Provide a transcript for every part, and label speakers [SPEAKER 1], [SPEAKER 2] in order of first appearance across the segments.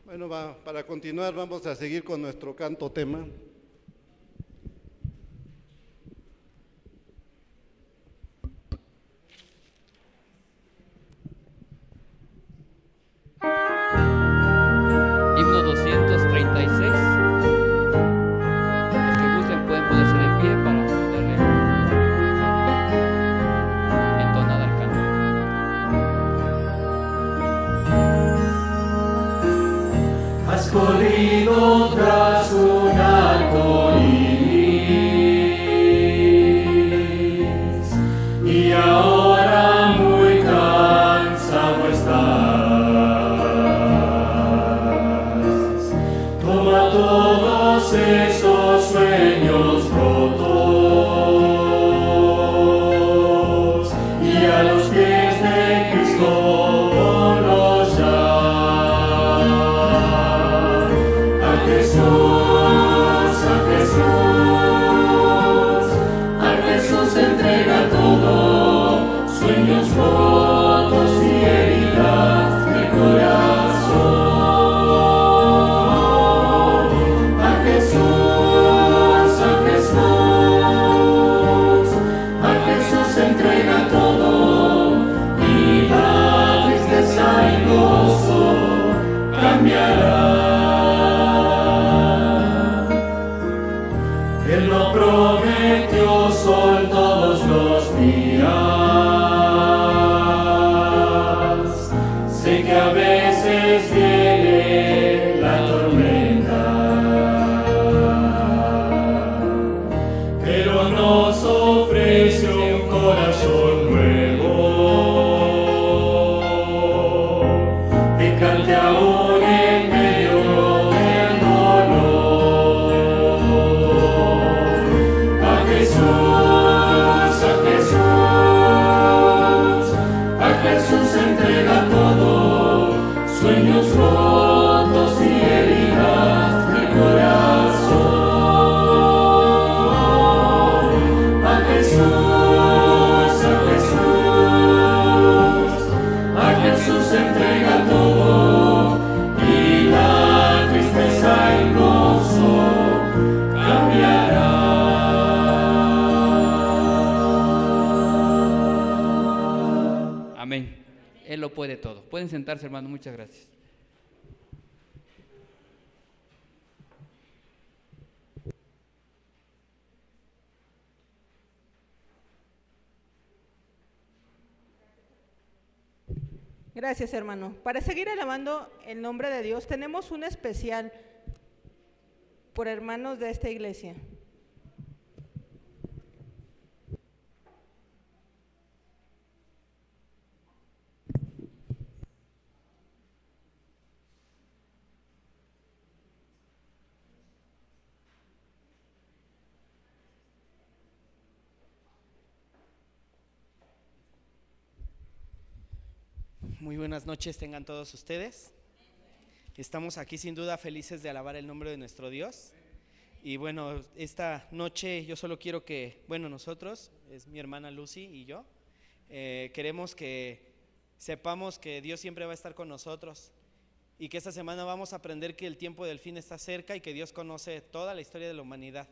[SPEAKER 1] Bueno, para continuar vamos a seguir con nuestro canto tema.
[SPEAKER 2] Himno 236. Los que gusten pueden ponerse de pie para darle entonada al canto.
[SPEAKER 3] Has corrido tras un arco iris y ahora muy cansado estás. Toma todos esos sueños rotos y a los pies de Cristo ponlos ya. A Jesús entrega todo, sueños rotos y heridas del corazón. A Jesús entrega todo, y la tristeza en gozo cambiará. Él lo prometió sol todos los días. Sé que a veces viene la tormenta, pero nos ofrece un corazón nuevo que cante aún en medio del dolor. A Jesús entrega todo, sueños rotos y heridas del corazón. A Jesús entrega todo, y la tristeza en gozo cambiará.
[SPEAKER 2] Amén. Él lo puede todo. Pueden sentarse, hermano. Muchas gracias.
[SPEAKER 4] Gracias, hermano. Para seguir alabando el nombre de Dios, tenemos un especial por hermanos de esta iglesia.
[SPEAKER 5] Muy buenas noches tengan todos ustedes. Estamos aquí sin duda felices de alabar el nombre de nuestro Dios. Y bueno, esta noche yo solo quiero que, nosotros, es mi hermana Lucy y yo, queremos que sepamos que Dios siempre va a estar con nosotros y que esta semana vamos a aprender que el tiempo del fin está cerca y que Dios conoce toda la historia de la humanidad.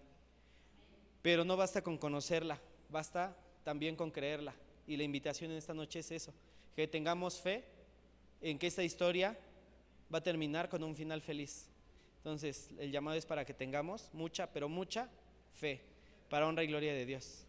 [SPEAKER 5] Pero no basta con conocerla, basta también con creerla. Y la invitación en esta noche es eso, que tengamos fe en que esta historia va a terminar con un final feliz. Entonces, el llamado es para que tengamos mucha, pero mucha fe, para honra y gloria de Dios.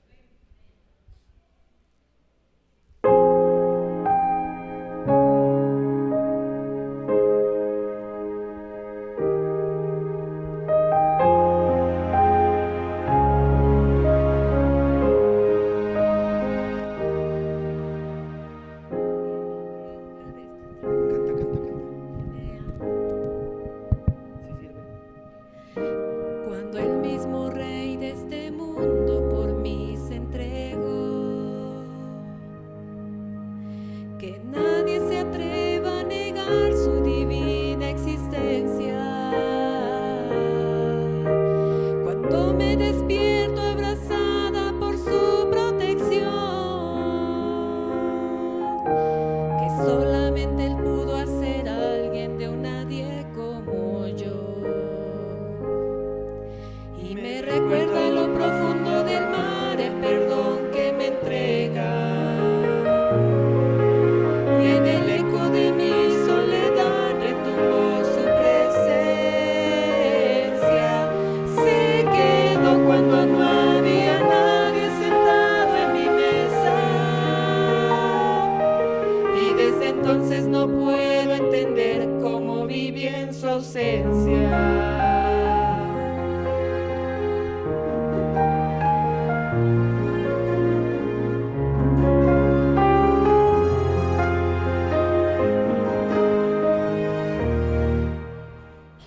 [SPEAKER 6] Cuando el mismo Rey de este mundo por mí se entregó, que nadie se atreva a negar su divina existencia. Cuando me despierto abrazada por su protección, que solamente Él pudo hacer a alguien de un nadie como entonces no puedo entender cómo viví en su ausencia.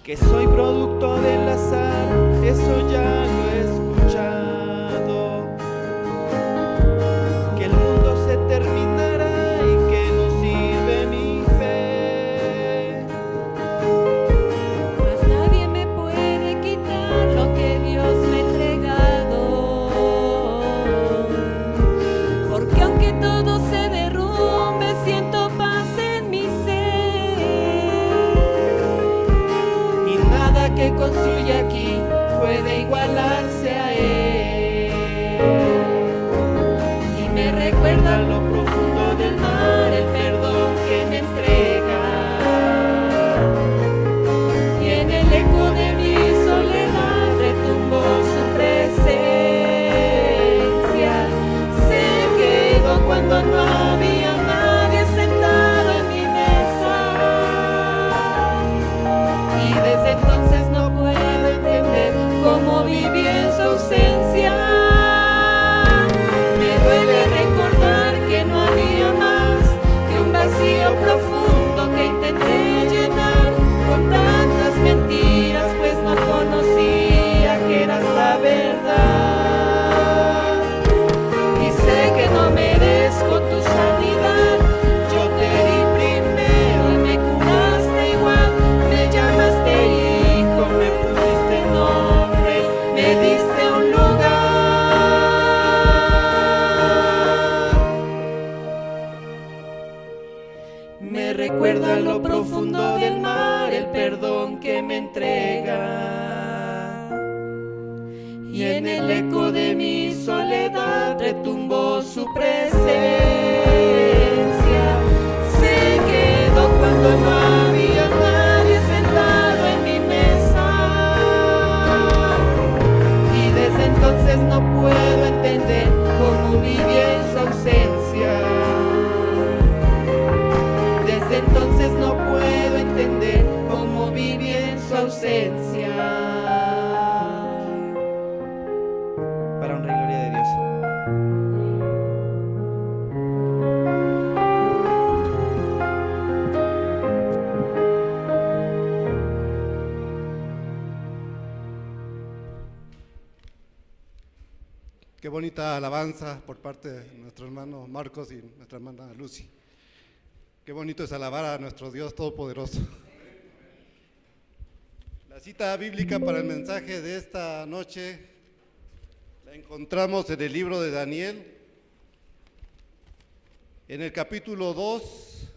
[SPEAKER 5] Que soy producto del azar, eso ya lo he escuchado. Que el mundo se terminará y que no sirve mi fe.
[SPEAKER 6] Mas nadie me puede quitar lo que Dios me ha entregado. Porque aunque todo se derrumbe, siento paz en mi ser.
[SPEAKER 5] Y nada
[SPEAKER 6] Que construye aquí puede igualarse a él. Y me recuerda lo profundo del mar, el perdón que me entrega. Y en el eco de mi soledad retumbó su presencia. Se quedó cuando no había nadie sentado en mi mesa. Y desde entonces no puedo entender cómo viví en su ausencia. Me duele recordar que no había más que un vacío profundo que intenté llenar con tantas mentiras, pues no conocía que eras la verdad. Y sé que no merezco tu sanidad, yo te di primero y me curaste igual. Me llamaste hijo, me pusiste nombre, me diste un lugar. Me recuerda lo profundo del mar, el perdón que me entrega. Y en el eco de mi soledad retumbó su presencia. Se quedó cuando no había nadie sentado en mi mesa. Y desde entonces no puedo entender cómo viví en su ausencia. Desde entonces no puedo entender cómo viví en su ausencia.
[SPEAKER 5] Para honra y gloria de Dios.
[SPEAKER 1] Qué bonita alabanza por parte de nuestro hermano Marcos y nuestra hermana Lucy. Qué bonito es alabar a nuestro Dios Todopoderoso. La cita bíblica para el mensaje de esta noche la encontramos en el libro de Daniel, en el capítulo 2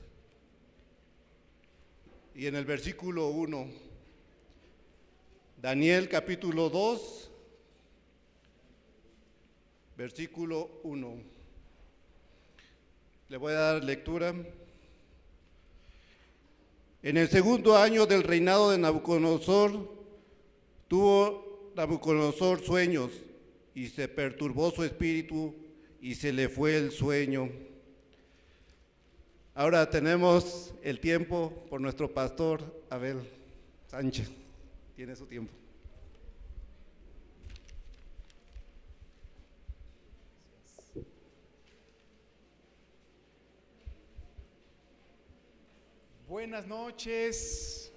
[SPEAKER 1] y en el versículo 1. Daniel capítulo 2, versículo 1. Le voy a dar lectura. En el segundo año del reinado de Nabucodonosor, tuvo Nabucodonosor sueños y se perturbó su espíritu y se le fue el sueño. Ahora tenemos el tiempo por nuestro pastor Abel Sánchez. Tiene su tiempo.
[SPEAKER 7] Buenas noches,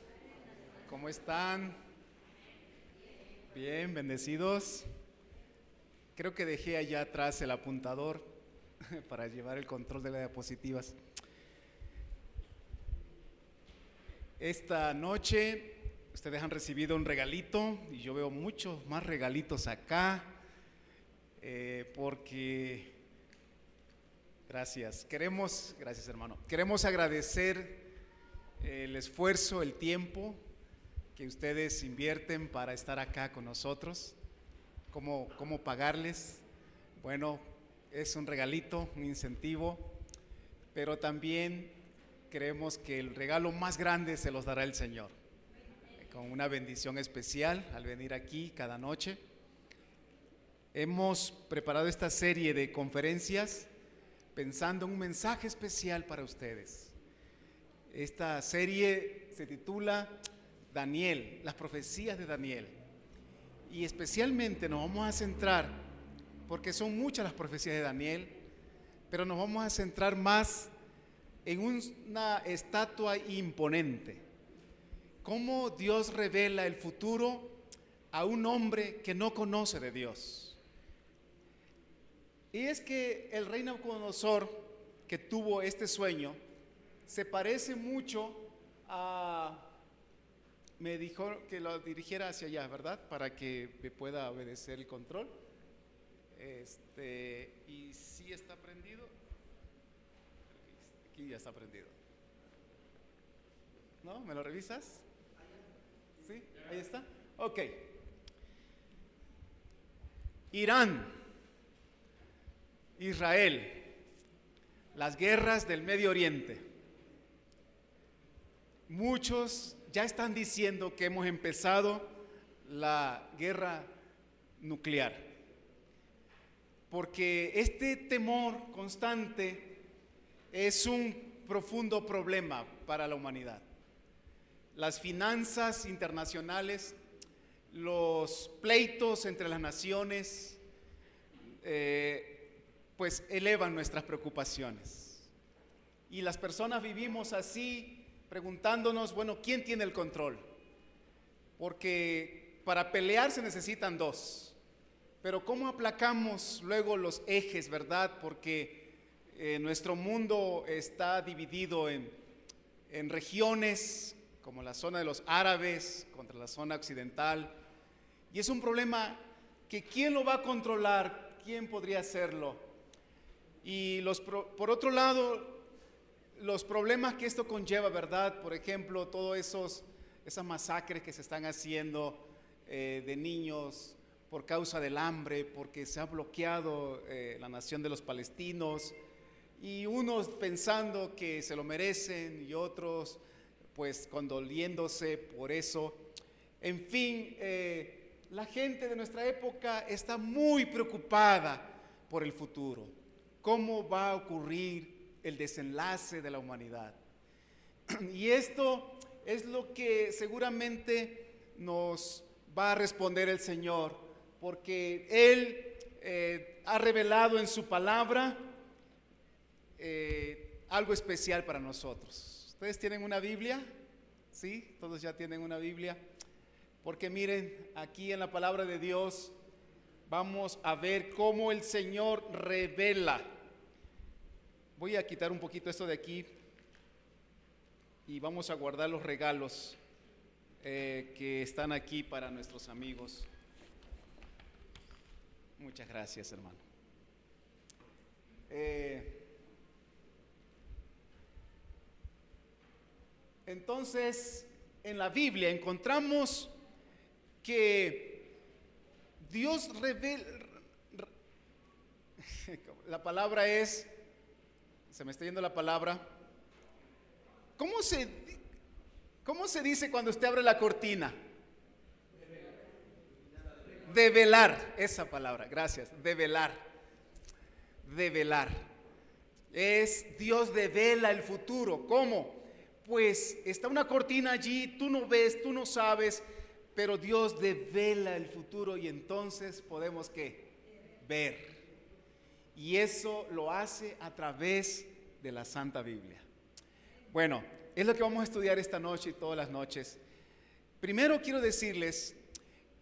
[SPEAKER 7] ¿cómo están? Bien, bendecidos. Creo que dejé allá atrás el apuntador para llevar el control de las diapositivas. Esta noche ustedes han recibido un regalito y yo veo muchos más regalitos acá porque gracias hermano, queremos agradecer el esfuerzo, el tiempo que ustedes invierten para estar acá con nosotros. ¿Cómo pagarles? Bueno, es un regalito, un incentivo, pero también creemos que el regalo más grande se los dará el Señor, con una bendición especial al venir aquí cada noche. Hemos preparado esta serie de conferencias pensando en un mensaje especial para ustedes. Esta serie se titula Daniel, las profecías de Daniel. Y especialmente nos vamos a centrar, porque son muchas las profecías de Daniel, pero nos vamos a centrar más en una estatua imponente. Cómo Dios revela el futuro a un hombre que no conoce de Dios. Y es que el rey Nabucodonosor, que tuvo este sueño, se parece mucho a... Me dijo que lo dirigiera hacia allá, ¿verdad? Para que me pueda obedecer el control. Y sí está prendido. Aquí ya está prendido. ¿No? ¿Me lo revisas? ¿Sí? Ahí está. Ok. Irán, Israel, las guerras del Medio Oriente. Muchos ya están diciendo que hemos empezado la guerra nuclear, porque este temor constante es un profundo problema para la humanidad. Las finanzas internacionales, los pleitos entre las naciones, pues elevan nuestras preocupaciones. Y las personas vivimos así, preguntándonos, bueno, ¿quién tiene el control? Porque para pelear se necesitan dos. Pero ¿cómo aplacamos luego los ejes, verdad? Porque nuestro mundo está dividido en regiones, como la zona de los árabes contra la zona occidental. Y es un problema que ¿quién lo va a controlar? ¿Quién podría hacerlo? Y por otro lado, los problemas que esto conlleva, ¿verdad? Por ejemplo, esas masacres que se están haciendo de niños por causa del hambre, porque se ha bloqueado la nación de los palestinos, y unos pensando que se lo merecen y otros pues condoliéndose por eso. En fin, la gente de nuestra época está muy preocupada por el futuro. ¿Cómo va a ocurrir el desenlace de la humanidad? Y esto es lo que seguramente nos va a responder el Señor, porque Él ha revelado en su palabra algo especial para nosotros. ¿Ustedes tienen una Biblia? ¿Sí? ¿Todos ya tienen una Biblia? Porque miren, aquí en la palabra de Dios vamos a ver cómo el Señor revela. Voy a quitar un poquito esto de aquí y vamos a guardar los regalos que están aquí para nuestros amigos. Muchas gracias, hermano. Entonces, en la Biblia encontramos que Dios revela, la palabra es, se me está yendo la palabra, ¿cómo se dice cuando usted abre la cortina? Develar, esa palabra, gracias, develar. Es Dios devela el futuro. ¿Cómo? Pues está una cortina allí, tú no ves, tú no sabes, pero Dios devela el futuro y entonces podemos ¿qué? Ver. Y eso lo hace a través de la Santa Biblia. Bueno, es lo que vamos a estudiar esta noche y todas las noches. Primero quiero decirles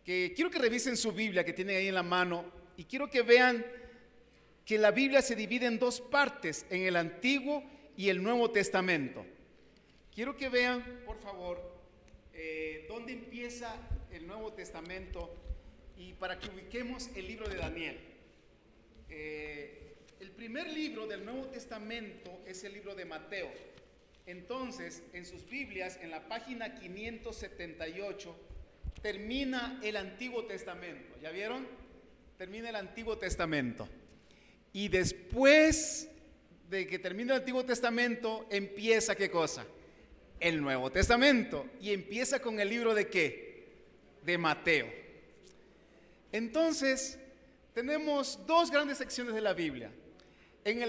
[SPEAKER 7] que quiero que revisen su Biblia que tienen ahí en la mano y quiero que vean que la Biblia se divide en dos partes, en el Antiguo y el Nuevo Testamento. Quiero que vean, por favor, dónde empieza el Nuevo Testamento y para que ubiquemos el libro de Daniel. El primer libro del Nuevo Testamento es el libro de Mateo. Entonces, en sus Biblias, en la página 578, termina el Antiguo Testamento. ¿Ya vieron? Termina el Antiguo Testamento. Y después de que termine el Antiguo Testamento, empieza ¿qué cosa? El Nuevo Testamento. Y empieza con el libro de ¿qué? De Mateo. Entonces, tenemos dos grandes secciones de la Biblia. En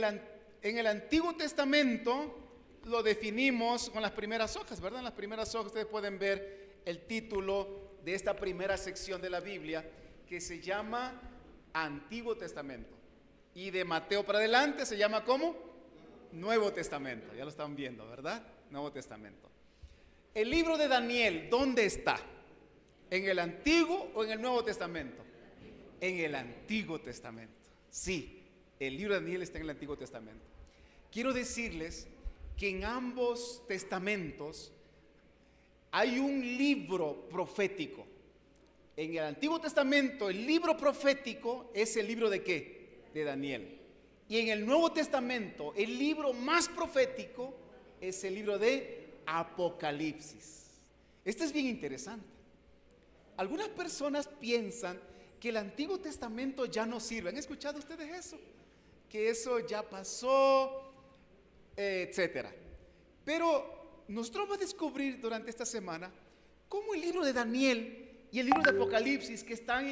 [SPEAKER 7] el Antiguo Testamento lo definimos con las primeras hojas, ¿verdad? En las primeras hojas ustedes pueden ver el título de esta primera sección de la Biblia, que se llama Antiguo Testamento. Y de Mateo para adelante se llama ¿cómo? Nuevo Testamento. Ya lo están viendo, ¿verdad? Nuevo Testamento. El libro de Daniel, ¿dónde está? ¿En el Antiguo o en el Nuevo Testamento? En el Antiguo Testamento. Sí, el libro de Daniel está en el Antiguo Testamento. Quiero decirles que en ambos testamentos hay un libro profético. En el Antiguo Testamento el libro profético es el libro ¿de qué? De Daniel. Y en el Nuevo Testamento el libro más profético es el libro de Apocalipsis. Este es bien interesante. Algunas personas piensan que el Antiguo Testamento ya no sirve. ¿Han escuchado ustedes eso? Que eso ya pasó, etcétera. Pero nosotros vamos a descubrir durante esta semana cómo el libro de Daniel y el libro de Apocalipsis, que están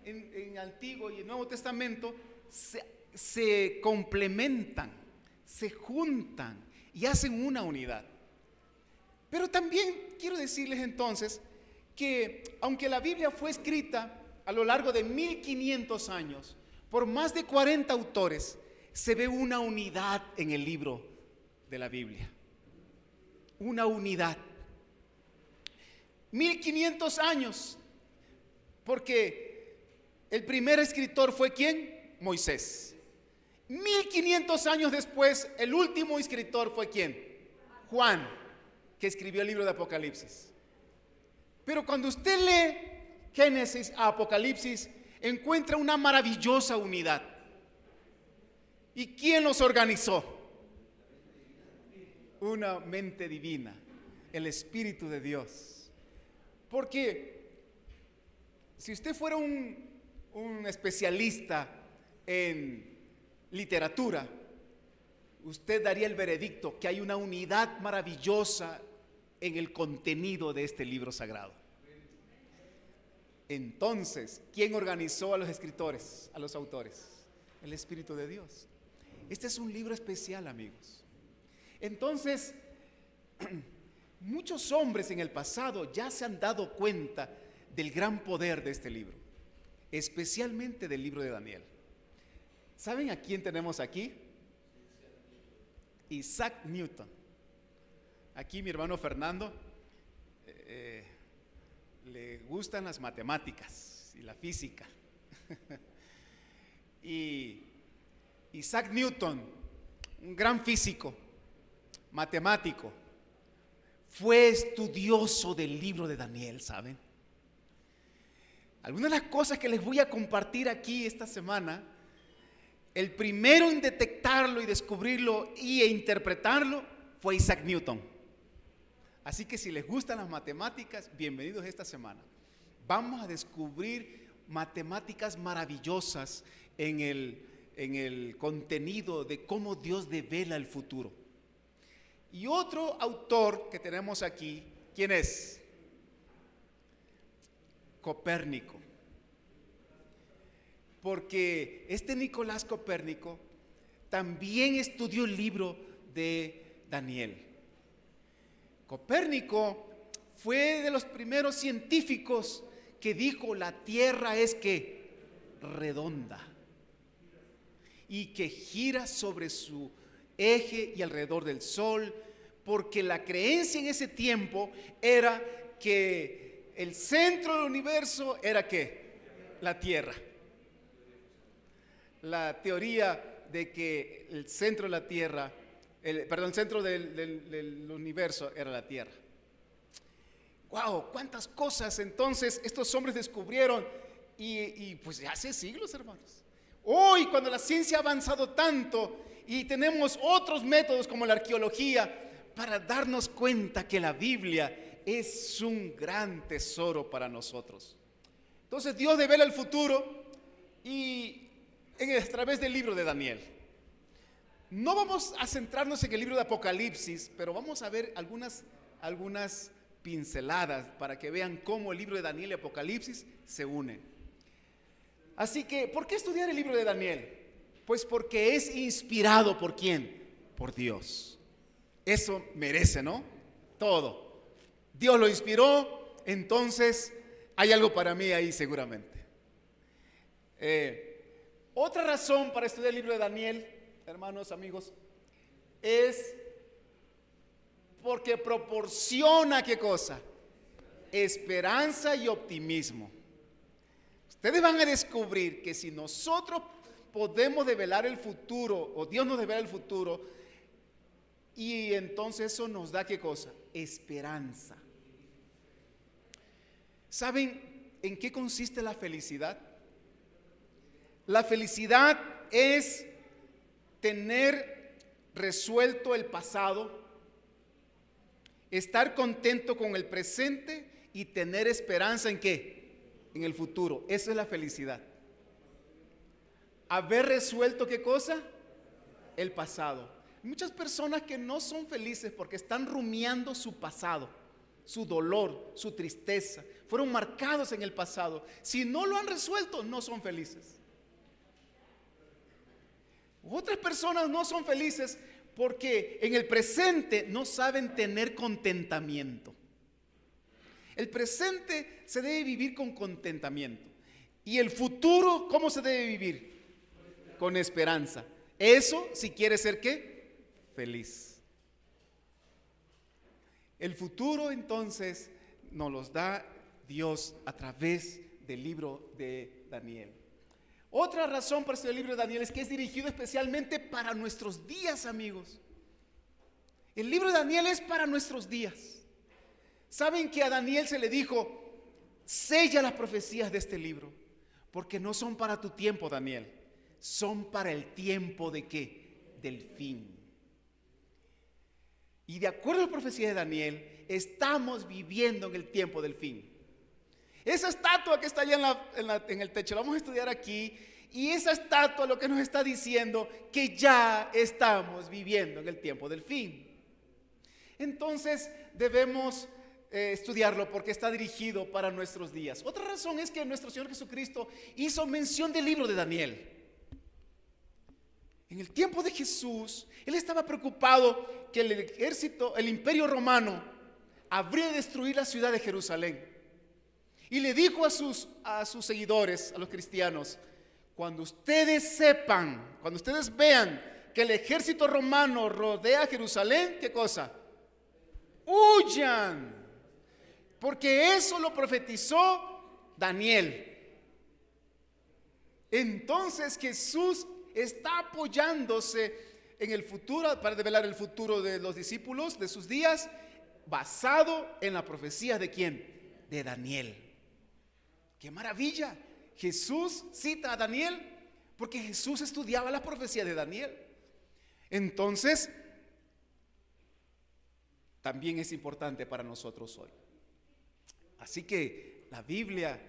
[SPEAKER 7] en Antiguo y el Nuevo Testamento, se complementan, se juntan y hacen una unidad. Pero también quiero decirles entonces que aunque la Biblia fue escrita a lo largo de 1500 años por más de 40 autores, se ve una unidad en el libro de la Biblia. Una unidad. 1500 años, porque el primer escritor fue ¿quién? Moisés. 1500 años después, el último escritor fue ¿quién? Juan, que escribió el libro de Apocalipsis. Pero cuando usted lee Génesis a Apocalipsis, encuentra una maravillosa unidad. ¿Y quién los organizó? Una mente divina, el Espíritu de Dios. Porque si usted fuera un especialista en literatura, usted daría el veredicto que hay una unidad maravillosa en el contenido de este libro sagrado. Entonces, ¿quién organizó a los escritores, a los autores? El Espíritu de Dios. Este es un libro especial, amigos. Entonces, muchos hombres en el pasado ya se han dado cuenta del gran poder de este libro, especialmente del libro de Daniel. ¿Saben a quién tenemos aquí? Isaac Newton. Aquí mi hermano Fernando le gustan las matemáticas y la física. Y Isaac Newton, un gran físico, matemático, fue estudioso del libro de Daniel, ¿saben? Algunas de las cosas que les voy a compartir aquí esta semana, el primero en detectarlo y descubrirlo e interpretarlo fue Isaac Newton. Así que si les gustan las matemáticas, bienvenidos esta semana. Vamos a descubrir matemáticas maravillosas en el contenido de cómo Dios devela el futuro. Y otro autor que tenemos aquí, ¿quién es? Copérnico. Porque este Nicolás Copérnico también estudió el libro de Daniel. Copérnico fue de los primeros científicos que dijo la Tierra es que redonda y que gira sobre su eje y alrededor del Sol, porque la creencia en ese tiempo era que el centro del universo era ¿qué? La Tierra. La teoría de que el centro de la Tierra, el centro del universo era la Tierra. ¡Wow! ¿Cuántas cosas entonces estos hombres descubrieron? Y pues hace siglos, hermanos. Hoy, cuando la ciencia ha avanzado tanto y tenemos otros métodos como la arqueología para darnos cuenta que la Biblia es un gran tesoro para nosotros. Entonces Dios devela el futuro y a través del libro de Daniel. No vamos a centrarnos en el libro de Apocalipsis, pero vamos a ver algunas pinceladas para que vean cómo el libro de Daniel y Apocalipsis se unen. Así que, ¿por qué estudiar el libro de Daniel? Pues porque es inspirado ¿por quién? Por Dios. Eso merece, ¿no? Todo. Dios lo inspiró, entonces hay algo para mí ahí seguramente. Otra razón para estudiar el libro de Daniel, hermanos, amigos, es porque proporciona, ¿qué cosa? Esperanza y optimismo. Ustedes van a descubrir que si nosotros podemos develar el futuro, o Dios nos devela el futuro, y entonces eso nos da, ¿qué cosa? Esperanza. ¿Saben en qué consiste la felicidad? La felicidad es tener resuelto el pasado, estar contento con el presente y tener esperanza ¿en qué? En el futuro. Eso es la felicidad. Haber resuelto ¿qué cosa? El pasado. Muchas personas que no son felices porque están rumiando su pasado, su dolor, su tristeza. Fueron marcados en el pasado. Si no lo han resuelto, no son felices. Otras personas no son felices porque en el presente no saben tener contentamiento. El presente se debe vivir con contentamiento. Y el futuro, ¿cómo se debe vivir? Con esperanza. Eso si quiere ser ¿qué? Feliz. El futuro entonces nos los da Dios a través del libro de Daniel. Otra razón para estudiar el libro de Daniel es que es dirigido especialmente para nuestros días, amigos. El libro de Daniel es para nuestros días. ¿Saben que a Daniel se le dijo, sella las profecías de este libro? Porque no son para tu tiempo, Daniel. Son para el tiempo ¿de qué? Del fin. Y de acuerdo a la profecía de Daniel, estamos viviendo en el tiempo del fin. Esa estatua que está allá en el techo, la vamos a estudiar aquí. Y esa estatua lo que nos está diciendo que ya estamos viviendo en el tiempo del fin. Entonces debemos estudiarlo porque está dirigido para nuestros días. Otra razón es que nuestro Señor Jesucristo hizo mención del libro de Daniel. En el tiempo de Jesús, Él estaba preocupado que el ejército, el imperio romano, habría de destruir la ciudad de Jerusalén. Y le dijo a sus seguidores, a los cristianos, cuando ustedes sepan, cuando ustedes vean que el ejército romano rodea Jerusalén, ¿qué cosa? Huyan, porque eso lo profetizó Daniel. Entonces Jesús está apoyándose en el futuro, para develar el futuro de los discípulos, de sus días, basado en la profecía ¿de quién? De Daniel. ¡Qué maravilla! Jesús cita a Daniel porque Jesús estudiaba la profecía de Daniel. Entonces, también es importante para nosotros hoy. Así que la Biblia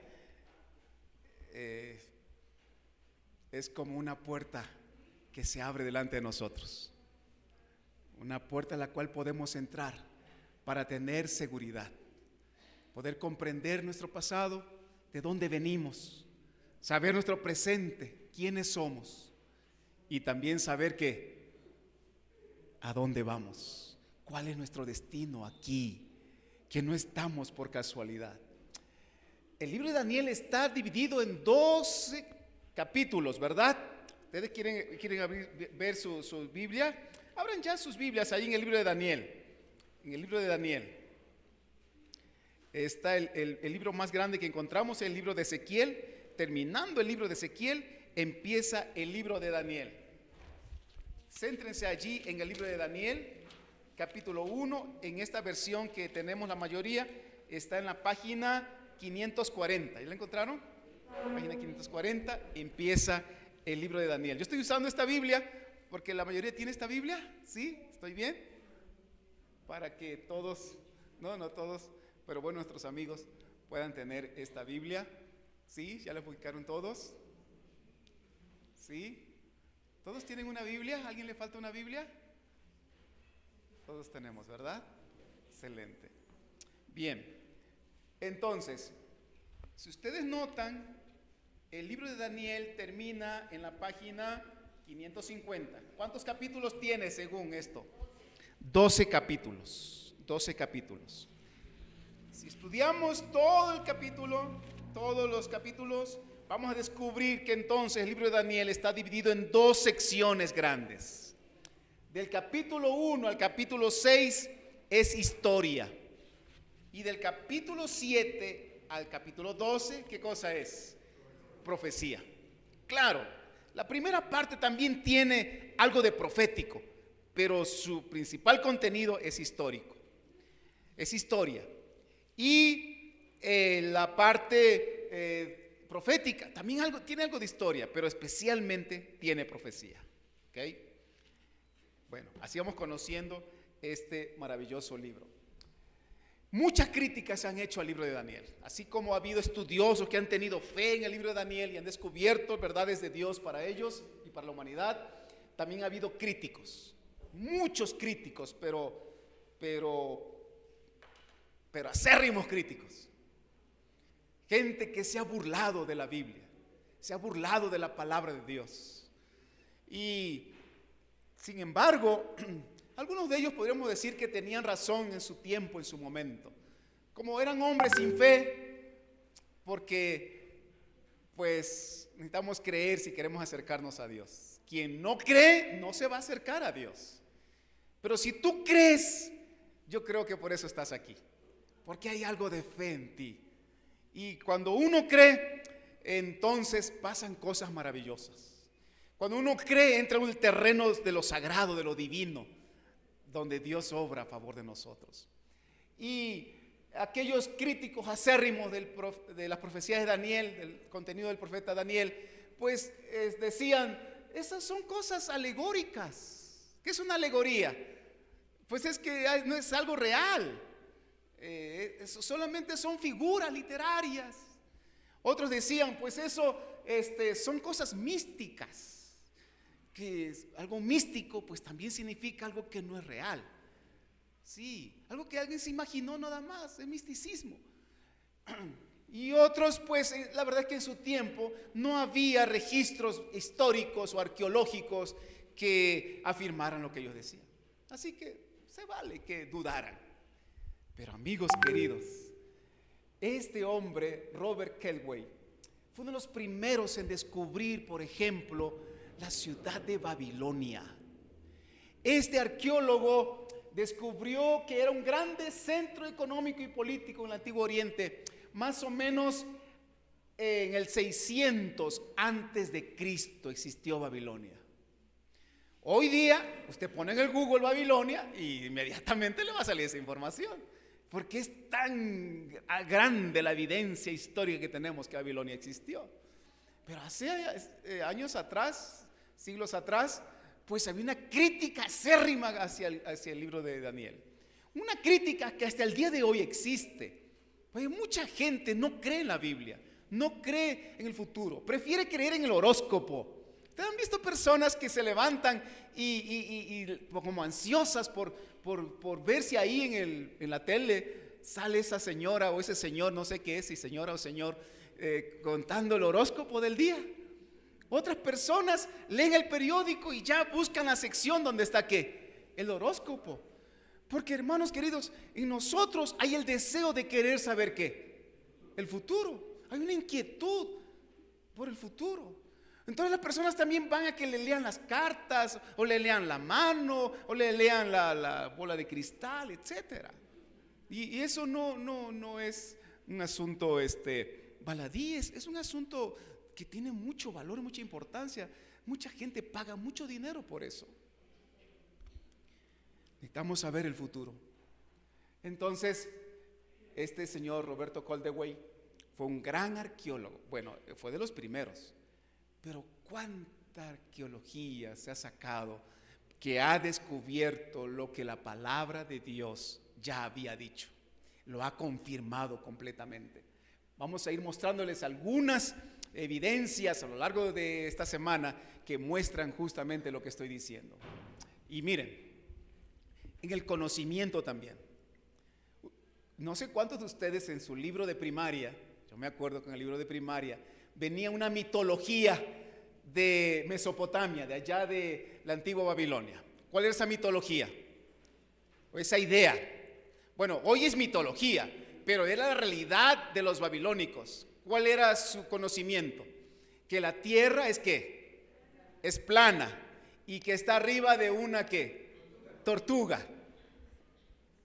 [SPEAKER 7] es como una puerta que se abre delante de nosotros. Una puerta a la cual podemos entrar para tener seguridad, poder comprender nuestro pasado, de dónde venimos, saber nuestro presente, quiénes somos y también saber que a dónde vamos, cuál es nuestro destino aquí, que no estamos por casualidad. El libro de Daniel está dividido en 12 capítulos, ¿verdad? ¿Ustedes quieren ver su Biblia? Abran ya sus Biblias ahí en el libro de Daniel. En el libro de Daniel está el libro más grande que encontramos, el libro de Ezequiel. Terminando el libro de Ezequiel, empieza el libro de Daniel. Céntrense allí en el libro de Daniel, capítulo 1. En esta versión que tenemos la mayoría, está en la página 540. ¿Ya la encontraron? Página 540, empieza el libro de Daniel. Yo estoy usando esta Biblia porque la mayoría tiene esta Biblia. ¿Sí? ¿Estoy bien? Para que todos, no todos, pero bueno, nuestros amigos puedan tener esta Biblia. ¿Sí? ¿Ya la publicaron todos? ¿Sí? ¿Todos tienen una Biblia? ¿A alguien le falta una Biblia? Todos tenemos, ¿verdad? Excelente. Bien, entonces, si ustedes notan, el libro de Daniel termina en la página 550. ¿Cuántos capítulos tiene según esto? 12 capítulos. 12 capítulos. Si estudiamos todo el capítulo, todos los capítulos, vamos a descubrir que entonces el libro de Daniel está dividido en dos secciones grandes. Del capítulo 1 al capítulo 6 es historia. Y del capítulo 7 al capítulo 12, ¿qué cosa es? Profecía. Claro, la primera parte también tiene algo de profético, pero su principal contenido es histórico. Es historia. Y la parte profética también tiene algo de historia, pero especialmente tiene profecía. ¿Okay? Bueno, así vamos conociendo este maravilloso libro. Muchas críticas se han hecho al libro de Daniel, así como ha habido estudiosos que han tenido fe en el libro de Daniel y han descubierto verdades de Dios para ellos y para la humanidad. También ha habido críticos, muchos críticos, pero acérrimos críticos. Gente que se ha burlado de la Biblia, se ha burlado de la palabra de Dios. Y sin embargo, algunos de ellos podríamos decir que tenían razón en su tiempo, en su momento. Como eran hombres sin fe, porque pues necesitamos creer si queremos acercarnos a Dios. Quien no cree no se va a acercar a Dios. Pero si tú crees, yo creo que por eso estás aquí. Porque hay algo de fe en ti. Y cuando uno cree, entonces pasan cosas maravillosas. Cuando uno cree, entra en el terreno de lo sagrado, de lo divino, donde Dios obra a favor de nosotros. Y aquellos críticos acérrimos de las profecías de Daniel, del contenido del profeta Daniel, pues decían, esas son cosas alegóricas. ¿Qué es una alegoría? Pues es que no es algo real. Solamente son figuras literarias. Otros decían, pues eso son cosas místicas. Que es algo místico, pues también significa algo que no es real. Sí, algo que alguien se imaginó nada más, es misticismo. Y otros, pues la verdad es que en su tiempo no había registros históricos o arqueológicos que afirmaran lo que ellos decían. Así que se vale que dudaran. Pero amigos queridos, este hombre, Robert Kelway, fue uno de los primeros en descubrir, por ejemplo, la ciudad de Babilonia. Este arqueólogo descubrió que era un grande centro económico y político en el Antiguo Oriente, más o menos en el 600 antes de Cristo existió Babilonia. Hoy día usted pone en el Google Babilonia y inmediatamente le va a salir esa información, porque es tan grande la evidencia histórica que tenemos que Babilonia existió. Pero hace años atrás, siglos atrás, pues había una crítica acérrima hacia el libro de Daniel. Una crítica que hasta el día de hoy existe. Pues mucha gente no cree en la Biblia, no cree en el futuro, prefiere creer en el horóscopo. ¿Ustedes han visto personas que se levantan y como ansiosas por ver si ahí en la tele sale esa señora o ese señor, no sé qué es, si señora o señor, contando el horóscopo del día? Otras personas leen el periódico y ya buscan la sección donde está ¿qué? El horóscopo. Porque hermanos queridos, en nosotros hay el deseo de querer saber ¿qué? El futuro. Hay una inquietud por el futuro. Entonces las personas también van a que le lean las cartas, o le lean la mano, o le lean la bola de cristal, etc. Y eso no es un asunto baladí, es un asunto que tiene mucho valor y mucha importancia. Mucha gente paga mucho dinero por eso. Necesitamos saber el futuro. Entonces, este señor Roberto Coldewey fue un gran arqueólogo. Bueno, fue de los primeros. Pero cuánta arqueología se ha sacado que ha descubierto lo que la palabra de Dios ya había dicho. Lo ha confirmado completamente. Vamos a ir mostrándoles algunas evidencias a lo largo de esta semana que muestran justamente lo que estoy diciendo. Y miren, en el conocimiento también. No sé cuántos de ustedes en su libro de primaria, yo me acuerdo que en el libro de primaria venía una mitología de Mesopotamia, de allá de la antigua Babilonia. ¿Cuál era esa mitología? o esa idea. Bueno, hoy es mitología, pero era la realidad de los babilónicos. ¿Cuál era su conocimiento? Que la tierra es ¿qué? Es plana y que está arriba de una ¿qué? Tortuga.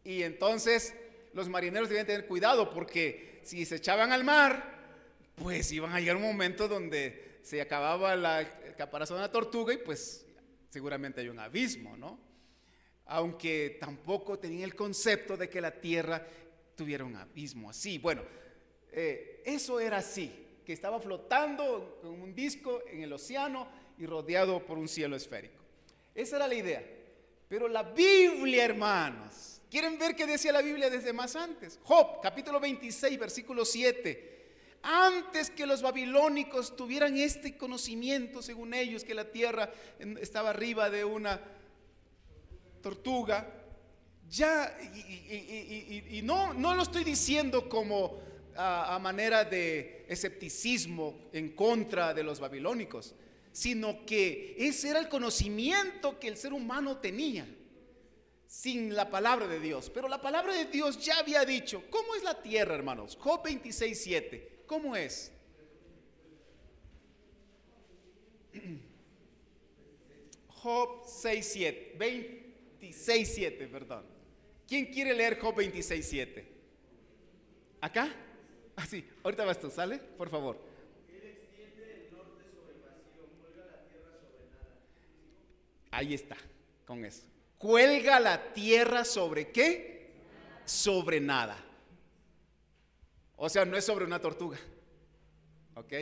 [SPEAKER 7] Y entonces los marineros debían tener cuidado porque si se echaban al mar, pues iban a llegar un momento donde se acababa el caparazón de la tortuga y pues seguramente hay un abismo, ¿no? Aunque tampoco tenían el concepto de que la tierra tuviera un abismo así. Bueno, eso era así, que estaba flotando con un disco en el océano y rodeado por un cielo esférico. Esa era la idea. Pero la Biblia, hermanos, ¿quieren ver qué decía la Biblia desde más antes? Job, capítulo 26, versículo 7. Antes que los babilónicos tuvieran este conocimiento, según ellos, que la tierra estaba arriba de una tortuga, ya, y no lo estoy diciendo como a manera de escepticismo en contra de los babilónicos, sino que ese era el conocimiento que el ser humano tenía sin la palabra de Dios. Pero la palabra de Dios ya había dicho, ¿cómo es la tierra, hermanos? Job 26, 7. ¿Cómo es? Job 6:7, 26:7, perdón. ¿Quién quiere leer Job 26:7? ¿Acá? Ah, sí, ahorita vas tú, ¿sale? Por favor. Ahí está, con eso. Cuelga la tierra sobre ¿qué? Sobre nada. O sea, no es sobre una tortuga. ¿Ok?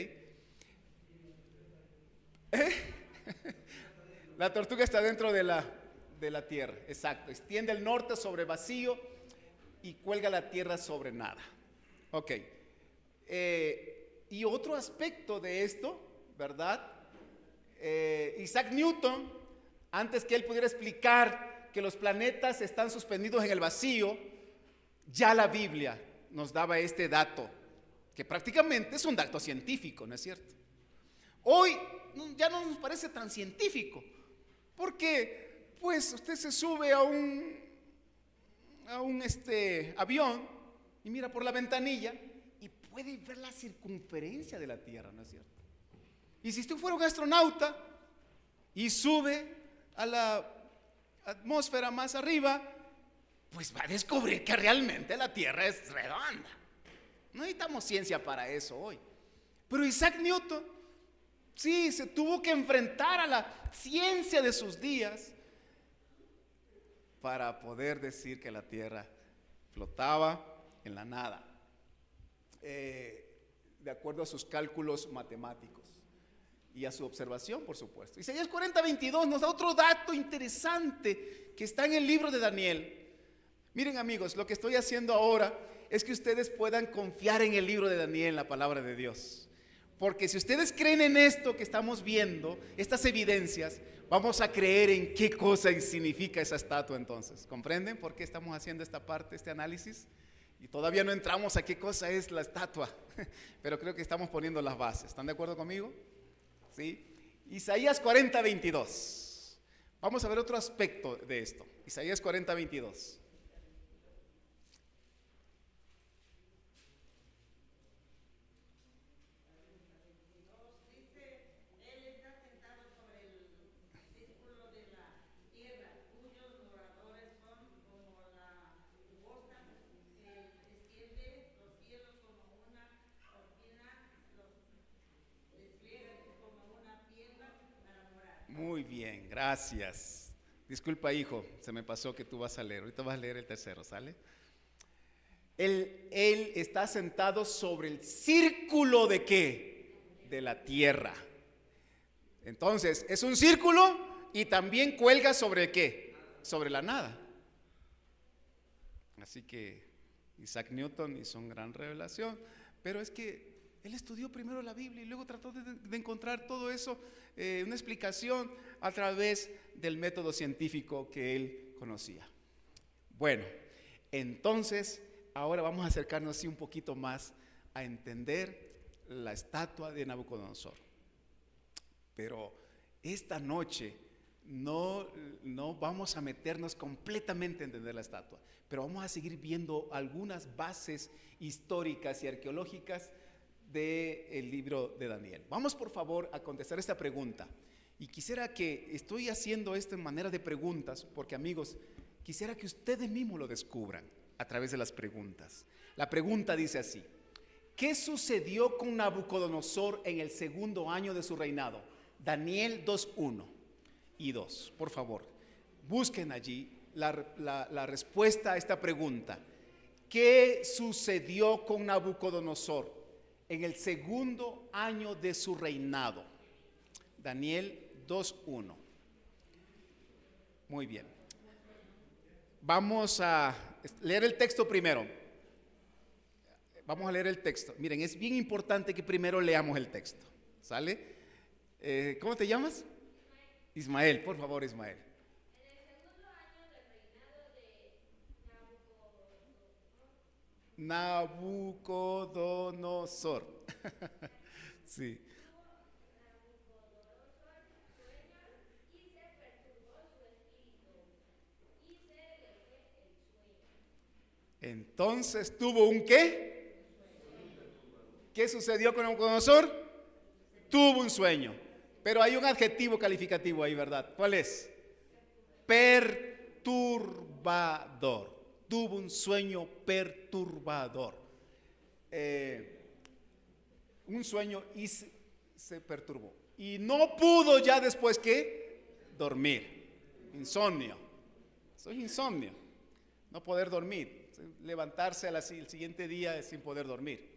[SPEAKER 7] La tortuga está dentro de la tierra. Exacto. Extiende el norte sobre vacío y cuelga la tierra sobre nada. Ok. Y otro aspecto de esto, ¿verdad? Isaac Newton, antes que él pudiera explicar que los planetas están suspendidos en el vacío, ya la Biblia nos daba este dato, que prácticamente es un dato científico, ¿no es cierto? Hoy ya no nos parece tan científico, porque pues usted se sube a un avión y mira por la ventanilla y puede ver la circunferencia de la Tierra, ¿no es cierto? Y si usted fuera un astronauta y sube a la atmósfera más arriba, pues va a descubrir que realmente la Tierra es redonda. No necesitamos ciencia para eso hoy. Pero Isaac Newton, sí, se tuvo que enfrentar a la ciencia de sus días para poder decir que la Tierra flotaba en la nada, de acuerdo a sus cálculos matemáticos y a su observación, por supuesto. Isaías 40:22 nos da otro dato interesante que está en el libro de Daniel. Miren, amigos, lo que estoy haciendo ahora es que ustedes puedan confiar en el libro de Daniel, en la palabra de Dios. Porque si ustedes creen en esto que estamos viendo, estas evidencias, vamos a creer en qué cosa significa esa estatua entonces. ¿Comprenden por qué estamos haciendo esta parte, este análisis? Y todavía no entramos a qué cosa es la estatua, pero creo que estamos poniendo las bases. ¿Están de acuerdo conmigo? ¿Sí? Isaías 40:22. Vamos a ver otro aspecto de esto. Isaías 40:22. Muy bien, gracias. Disculpa, hijo, se me pasó que tú vas a leer. Ahorita vas a leer el tercero, ¿sale? Él está sentado sobre el círculo de ¿qué? De la tierra. Entonces, es un círculo y también cuelga sobre ¿qué? Sobre la nada. Así que Isaac Newton hizo una gran revelación, pero es que él estudió primero la Biblia y luego trató de encontrar todo eso, una explicación a través del método científico que él conocía. Bueno, entonces ahora vamos a acercarnos así un poquito más a entender la estatua de Nabucodonosor. Pero esta noche no vamos a meternos completamente a entender la estatua, pero vamos a seguir viendo algunas bases históricas y arqueológicas del libro de Daniel. Vamos por favor a contestar esta pregunta. Y quisiera que, estoy haciendo esto en manera de preguntas, porque amigos, quisiera que ustedes mismos lo descubran a través de las preguntas. La pregunta dice así: ¿qué sucedió con Nabucodonosor en el segundo año de su reinado? Daniel 2:1 y 2, por favor, busquen allí la respuesta a esta pregunta. ¿Qué sucedió con Nabucodonosor en el segundo año de su reinado? Daniel 2:1. Muy bien. Vamos a leer el texto primero. Vamos a leer el texto. Miren, es bien importante que primero leamos el texto. ¿Sale? ¿Cómo te llamas? Ismael, por favor, Ismael. Nabucodonosor. Sí. Entonces tuvo un ¿qué? ¿Qué sucedió con Nabucodonosor? Tuvo un sueño. Pero hay un adjetivo calificativo ahí, ¿verdad? ¿Cuál es? Perturbador. Tuvo un sueño perturbador. Un sueño y se perturbó. Y no pudo ya después que dormir. Insomnio. Eso es insomnio. No poder dormir. Levantarse el siguiente día sin poder dormir.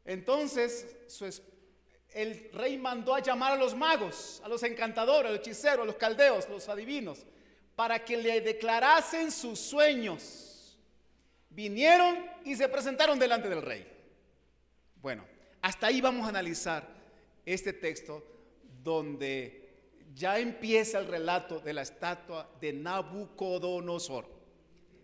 [SPEAKER 7] Entonces el rey mandó a llamar a los magos, a los encantadores, a los hechiceros, a los caldeos, a los adivinos, para que le declarasen sus sueños. Vinieron y se presentaron delante del rey. Bueno, hasta ahí vamos a analizar este texto donde ya empieza el relato de la estatua de Nabucodonosor.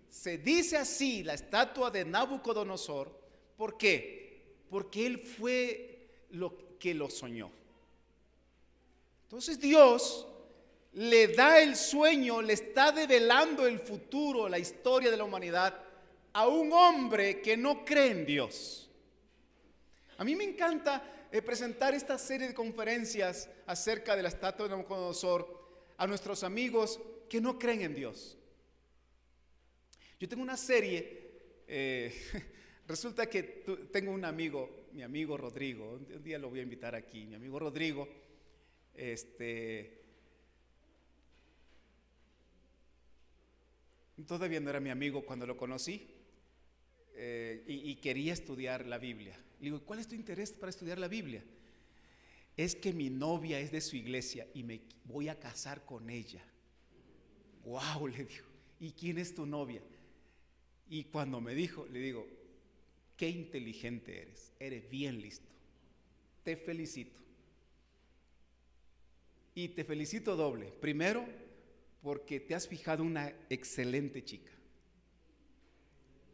[SPEAKER 7] Se dice así, la estatua de Nabucodonosor, ¿por qué? Porque él fue lo que lo soñó. Entonces Dios le da el sueño, le está develando el futuro, la historia de la humanidad a un hombre que no cree en Dios. A mí me encanta presentar esta serie de conferencias acerca de la estatua de Nabucodonosor a nuestros amigos que no creen en Dios. Yo tengo una serie, resulta que tengo un amigo, mi amigo Rodrigo, un día lo voy a invitar aquí, mi amigo Rodrigo, todavía no era mi amigo cuando lo conocí, y quería estudiar la Biblia. Le digo, ¿cuál es tu interés para estudiar la Biblia? Es que mi novia es de su iglesia y me voy a casar con ella. Wow, le digo, ¿y quién es tu novia? Y cuando me dijo, le digo, qué inteligente eres bien listo, te felicito. Y te felicito doble. Primero, porque te has fijado una excelente chica.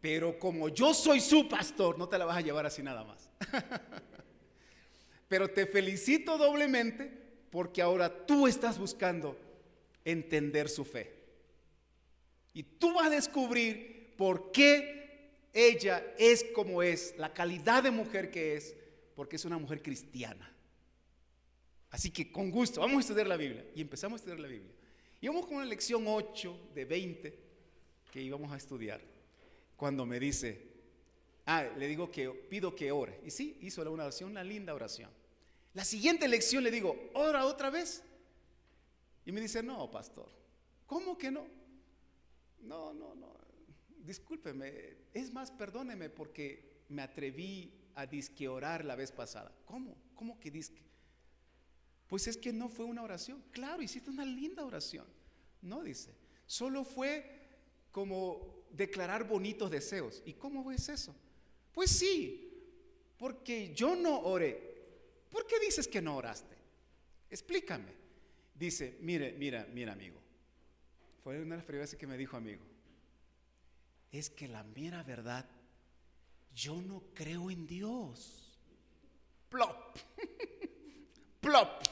[SPEAKER 7] Pero como yo soy su pastor, no te la vas a llevar así nada más. Pero te felicito doblemente porque ahora tú estás buscando entender su fe. Y tú vas a descubrir por qué ella es como es, la calidad de mujer que es, porque es una mujer cristiana. Así que con gusto, vamos a estudiar la Biblia. Y empezamos a estudiar la Biblia. Y vamos con la lección 8 de 20 que íbamos a estudiar. Cuando me dice, le digo que pido que ore. Y sí, hizo una oración, una linda oración. La siguiente lección le digo, ora otra vez. Y me dice, no, pastor, ¿cómo que no? No, discúlpeme, es más, perdóneme porque me atreví a disque orar la vez pasada. ¿Cómo que disque? Pues es que no fue una oración. Claro, hiciste una linda oración. No, dice, solo fue como declarar bonitos deseos. ¿Y cómo es eso? Pues sí, porque yo no oré. ¿Por qué dices que no oraste? Explícame. Dice, mira amigo. Fue una de las primeras veces que me dijo amigo. Es que la mera verdad, yo no creo en Dios. Plop. Plop.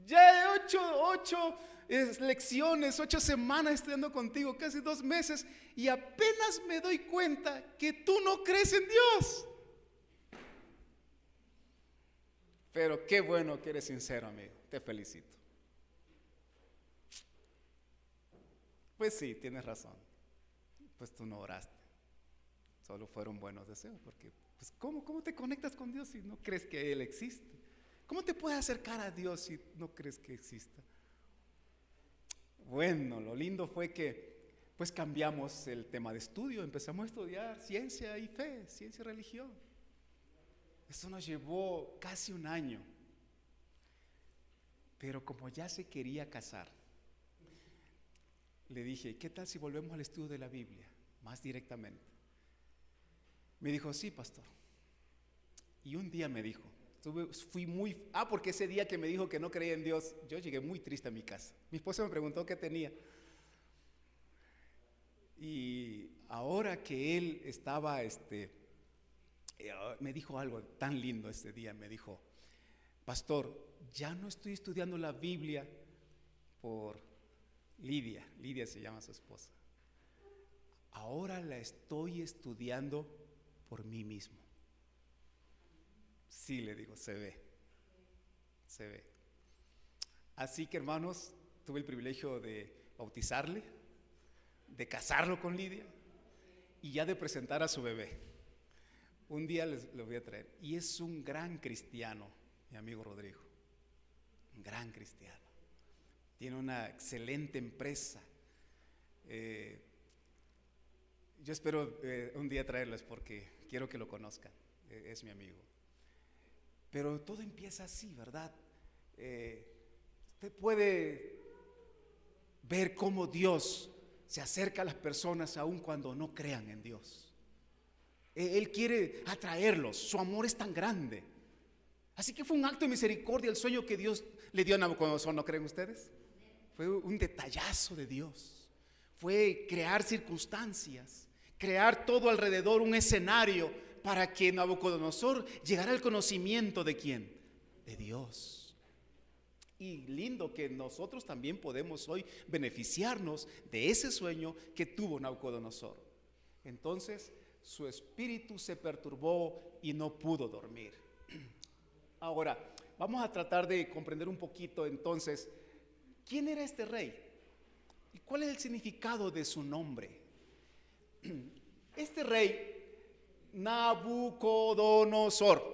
[SPEAKER 7] Ya he ocho lecciones, 8 semanas estudiando contigo, casi 2 meses, y apenas me doy cuenta que tú no crees en Dios. Pero qué bueno que eres sincero, amigo, te felicito. Pues sí, tienes razón, pues tú no oraste, solo fueron buenos deseos, porque pues ¿cómo te conectas con Dios si no crees que Él existe? ¿Cómo te puedes acercar a Dios si no crees que exista? Bueno, lo lindo fue que pues cambiamos el tema de estudio, empezamos a estudiar ciencia y fe, ciencia y religión. Eso nos llevó casi 1 año. Pero como ya se quería casar, le dije, ¿qué tal si volvemos al estudio de la Biblia más directamente? Me dijo, sí, pastor. Y un día me dijo, porque ese día que me dijo que no creía en Dios, yo llegué muy triste a mi casa. Mi esposa me preguntó qué tenía. Y ahora que él estaba, me dijo algo tan lindo ese día. Me dijo, pastor, ya no estoy estudiando la Biblia por Lidia. Lidia se llama su esposa. Ahora la estoy estudiando por mí mismo. Sí, le digo, se ve. Así que, hermanos, tuve el privilegio de bautizarle, de casarlo con Lidia y ya de presentar a su bebé. Un día lo voy a traer. Y es un gran cristiano, mi amigo Rodrigo. Un gran cristiano. Tiene una excelente empresa. Yo espero un día traerles porque quiero que lo conozcan. Es mi amigo. Pero todo empieza así, ¿verdad? Usted puede ver cómo Dios se acerca a las personas aun cuando no crean en Dios. Él quiere atraerlos, su amor es tan grande. Así que fue un acto de misericordia el sueño que Dios le dio a Nabucodonosor, ¿no creen ustedes? Fue un detallazo de Dios. Fue crear circunstancias, crear todo alrededor un escenario para que Nabucodonosor llegara al conocimiento de ¿quién? De Dios. Y lindo que nosotros también podemos hoy beneficiarnos de ese sueño que tuvo Nabucodonosor. Entonces su espíritu se perturbó y no pudo dormir. Ahora, vamos a tratar de comprender un poquito entonces, ¿quién era este rey? ¿Y cuál es el significado de su nombre? Este rey, Nabucodonosor.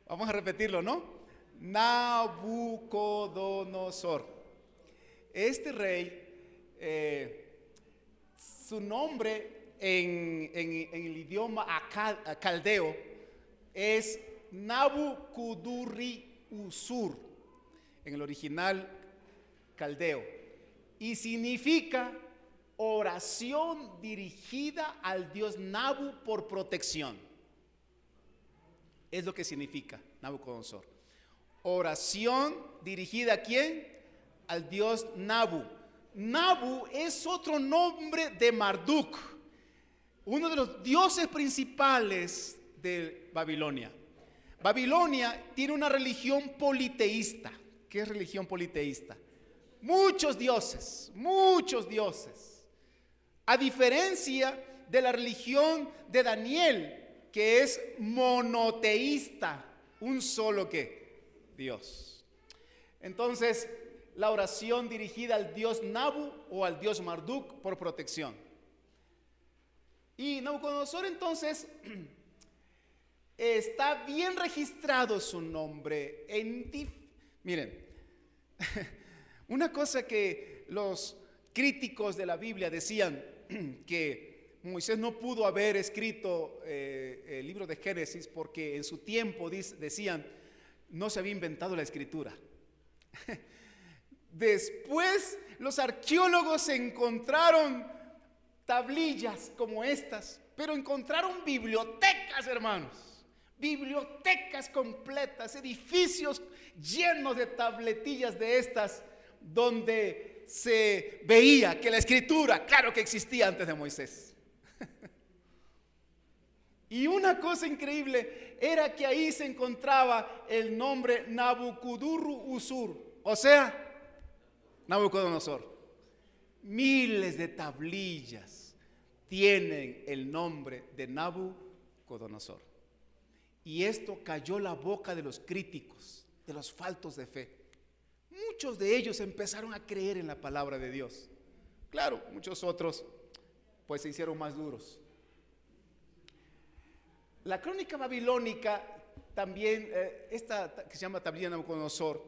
[SPEAKER 7] Vamos a repetirlo, ¿no? Nabucodonosor. Este rey, su nombre en el idioma caldeo es Nabucudurri-Usur, en el original caldeo, y significa oración dirigida al dios Nabu por protección. Es lo que significa Nabucodonosor. Oración dirigida ¿a quién? Al dios Nabu. Nabu es otro nombre de Marduk, uno de los dioses principales de Babilonia. Babilonia tiene una religión politeísta. ¿Qué es religión politeísta? Muchos dioses, a diferencia de la religión de Daniel, que es monoteísta, un solo ¿qué? Dios. Entonces, la oración dirigida al dios Nabu o al dios Marduk por protección. Y Nabucodonosor entonces está bien registrado su nombre miren, una cosa que los críticos de la Biblia decían, que Moisés no pudo haber escrito el libro de Génesis porque en su tiempo, decían, no se había inventado la escritura. Después los arqueólogos encontraron tablillas como estas, pero encontraron bibliotecas, hermanos, bibliotecas completas, edificios llenos de tabletillas de estas, donde se veía que la escritura, claro que existía antes de Moisés. Y una cosa increíble era que ahí se encontraba el nombre Nabucodonosor, o sea, Nabucodonosor. Miles de tablillas tienen el nombre de Nabucodonosor. Y esto cayó la boca de los críticos, de los faltos de fe. Muchos de ellos empezaron a creer en la palabra de Dios. Claro, muchos otros pues se hicieron más duros. La crónica babilónica también, esta que se llama tablilla de Nabucodonosor,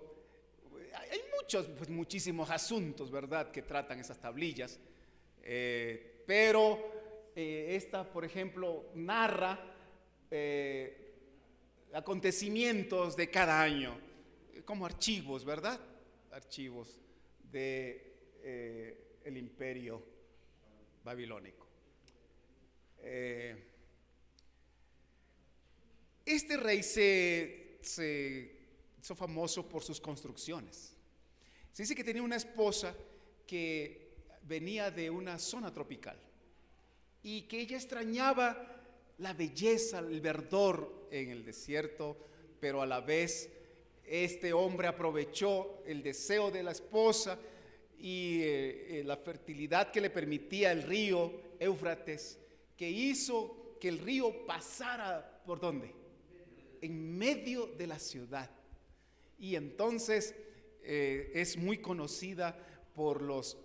[SPEAKER 7] hay muchos, pues muchísimos asuntos, ¿verdad?, que tratan esas tablillas, pero esta, por ejemplo, narra acontecimientos de cada año, como archivos, ¿verdad? Archivos de el imperio babilónico. Este rey se hizo famoso por sus construcciones. Se dice que tenía una esposa que venía de una zona tropical y que ella extrañaba la belleza, el verdor en el desierto, pero a la vez este hombre aprovechó el deseo de la esposa y la fertilidad que le permitía el río Éufrates, que hizo que el río pasara, ¿por dónde? En medio de la ciudad. Y entonces es muy conocida por los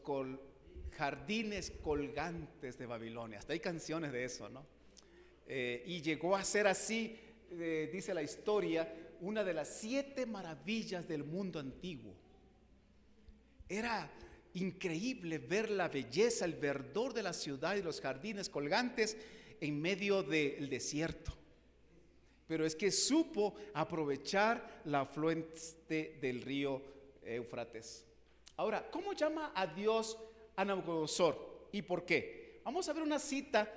[SPEAKER 7] jardines colgantes de Babilonia. Hasta hay canciones de eso, ¿no? Y llegó a ser así, dice la historia, una de las 7 maravillas del mundo antiguo. Era increíble ver la belleza, el verdor de la ciudad y los jardines colgantes en medio del desierto. Pero es que supo aprovechar la afluente del río Éufrates. Ahora, ¿cómo llama a Dios a Nabucodonosor y por qué? Vamos a ver una cita.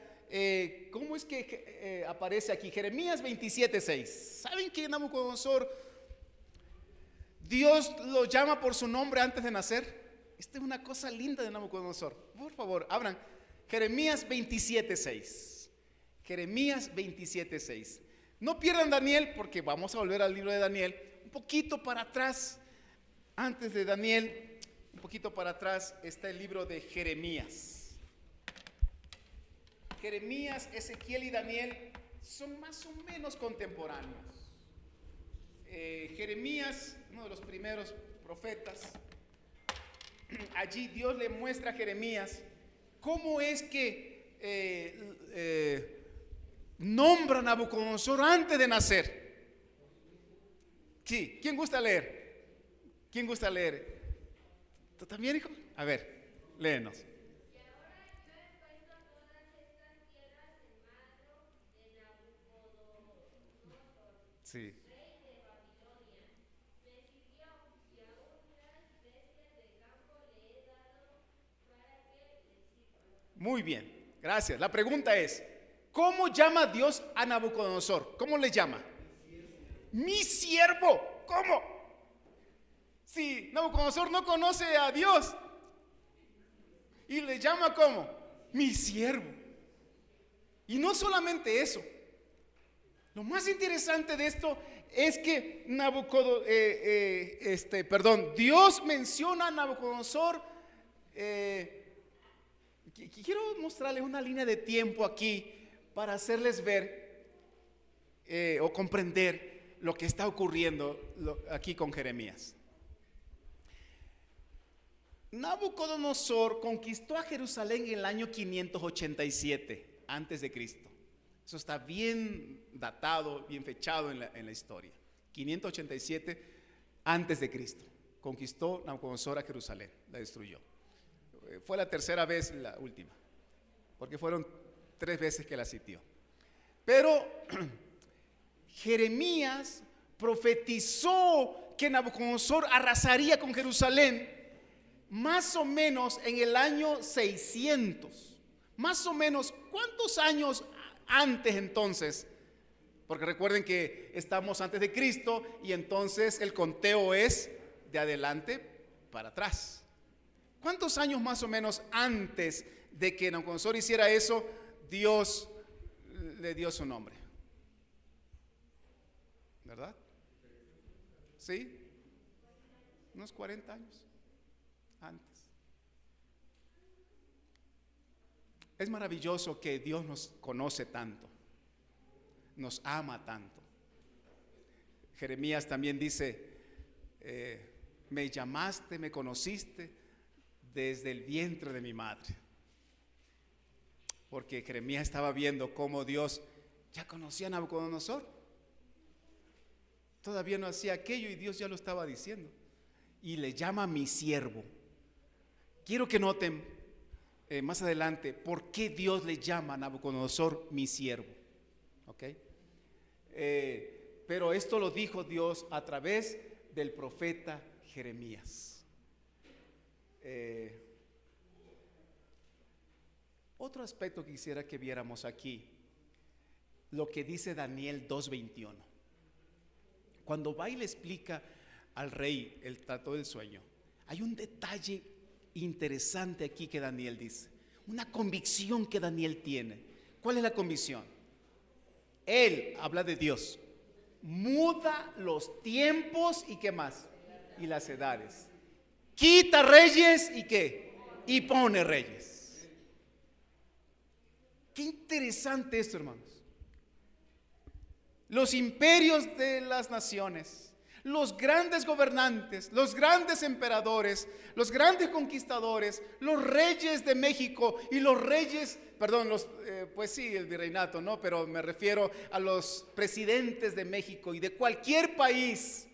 [SPEAKER 7] ¿Cómo es que aparece aquí? Jeremías 27:6. ¿Saben que Nabucodonosor, Dios lo llama por su nombre antes de nacer? Esta es una cosa linda de Nabucodonosor. Por favor, abran Jeremías 27:6. Jeremías 27:6. No pierdan Daniel, porque vamos a volver al libro de Daniel. Un poquito para atrás, antes de Daniel, un poquito para atrás está el libro de Jeremías. Jeremías, Ezequiel y Daniel son más o menos contemporáneos. Jeremías, uno de los primeros profetas, allí Dios le muestra a Jeremías cómo es que nombra a Nabucodonosor antes de nacer. Sí, ¿quién gusta leer? ¿Quién gusta leer? ¿Tú también, hijo? A ver, léenos. Sí. Muy bien, gracias. La pregunta es, ¿cómo llama Dios a Nabucodonosor? ¿Cómo le llama? Mi siervo. ¿Cómo? Si Nabucodonosor no conoce a Dios y le llama ¿cómo? Mi siervo. Y no solamente eso. Lo más interesante de esto es que Dios menciona a Nabucodonosor. Quiero mostrarles una línea de tiempo aquí para hacerles ver o comprender lo que está ocurriendo aquí con Jeremías. Nabucodonosor conquistó a Jerusalén en el año 587 antes de Cristo. Eso está bien datado, bien fechado en la historia. 587 antes de Cristo. Conquistó Nabucodonosor a Jerusalén, la destruyó. Fue la tercera vez, la última, porque fueron 3 veces que la sitió. Pero Jeremías profetizó que Nabucodonosor arrasaría con Jerusalén más o menos en el año 600. Más o menos, ¿cuántos años antes entonces? Porque recuerden que estamos antes de Cristo y entonces el conteo es de adelante para atrás. ¿Cuántos años más o menos antes de que Nabucodonosor hiciera eso, Dios le dio su nombre? ¿Verdad? ¿Sí? Unos 40 años antes. Es maravilloso que Dios nos conoce tanto, nos ama tanto. Jeremías también dice, me llamaste, me conociste desde el vientre de mi madre. Porque Jeremías estaba viendo cómo Dios ya conocía a Nabucodonosor. Todavía no hacía aquello y Dios ya lo estaba diciendo. Y le llama mi siervo. Quiero que noten más adelante por qué Dios le llama a Nabucodonosor mi siervo. ¿Ok? Pero esto lo dijo Dios a través del profeta Jeremías. Otro aspecto que quisiera que viéramos aquí, lo que dice Daniel 2:21. Cuando va y le explica al rey el trato del sueño, hay un detalle interesante aquí que Daniel dice, una convicción que Daniel tiene. ¿Cuál es la convicción? Él habla de Dios, muda los tiempos y qué más, y las edades, quita reyes y qué, y pone reyes. Qué interesante esto, hermanos. Los imperios de las naciones, los grandes gobernantes, los grandes emperadores, los grandes conquistadores, los reyes de México y los reyes, perdón, pues sí, el virreinato, ¿no? Pero me refiero a los presidentes de México y de cualquier país.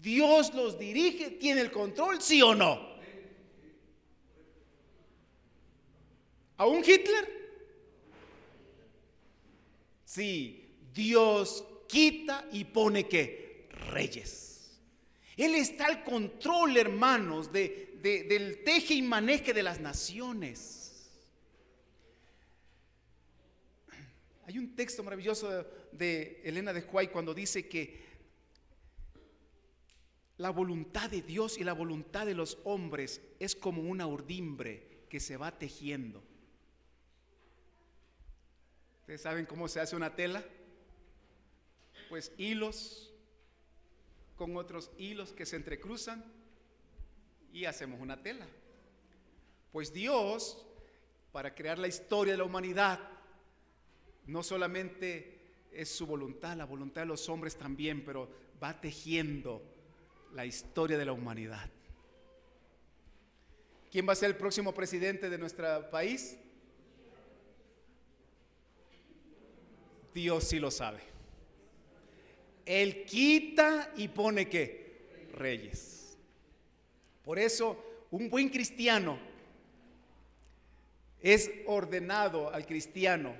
[SPEAKER 7] Dios los dirige, tiene el control, ¿sí o no? ¿A un Hitler? Sí, Dios quita y pone ¿qué? Reyes. Él está al control, hermanos, del teje y maneje de las naciones. Hay un texto maravilloso de Elena de White cuando dice que la voluntad de Dios y la voluntad de los hombres es como una urdimbre que se va tejiendo. ¿Ustedes saben cómo se hace una tela? Pues hilos con otros hilos que se entrecruzan y hacemos una tela. Pues Dios, para crear la historia de la humanidad, no solamente es su voluntad, la voluntad de los hombres también, pero va tejiendo la historia de la humanidad. ¿Quién va a ser el próximo presidente de nuestro país? Dios sí lo sabe. Él quita y pone ¿qué? Reyes. Por eso un buen cristiano es ordenado al cristiano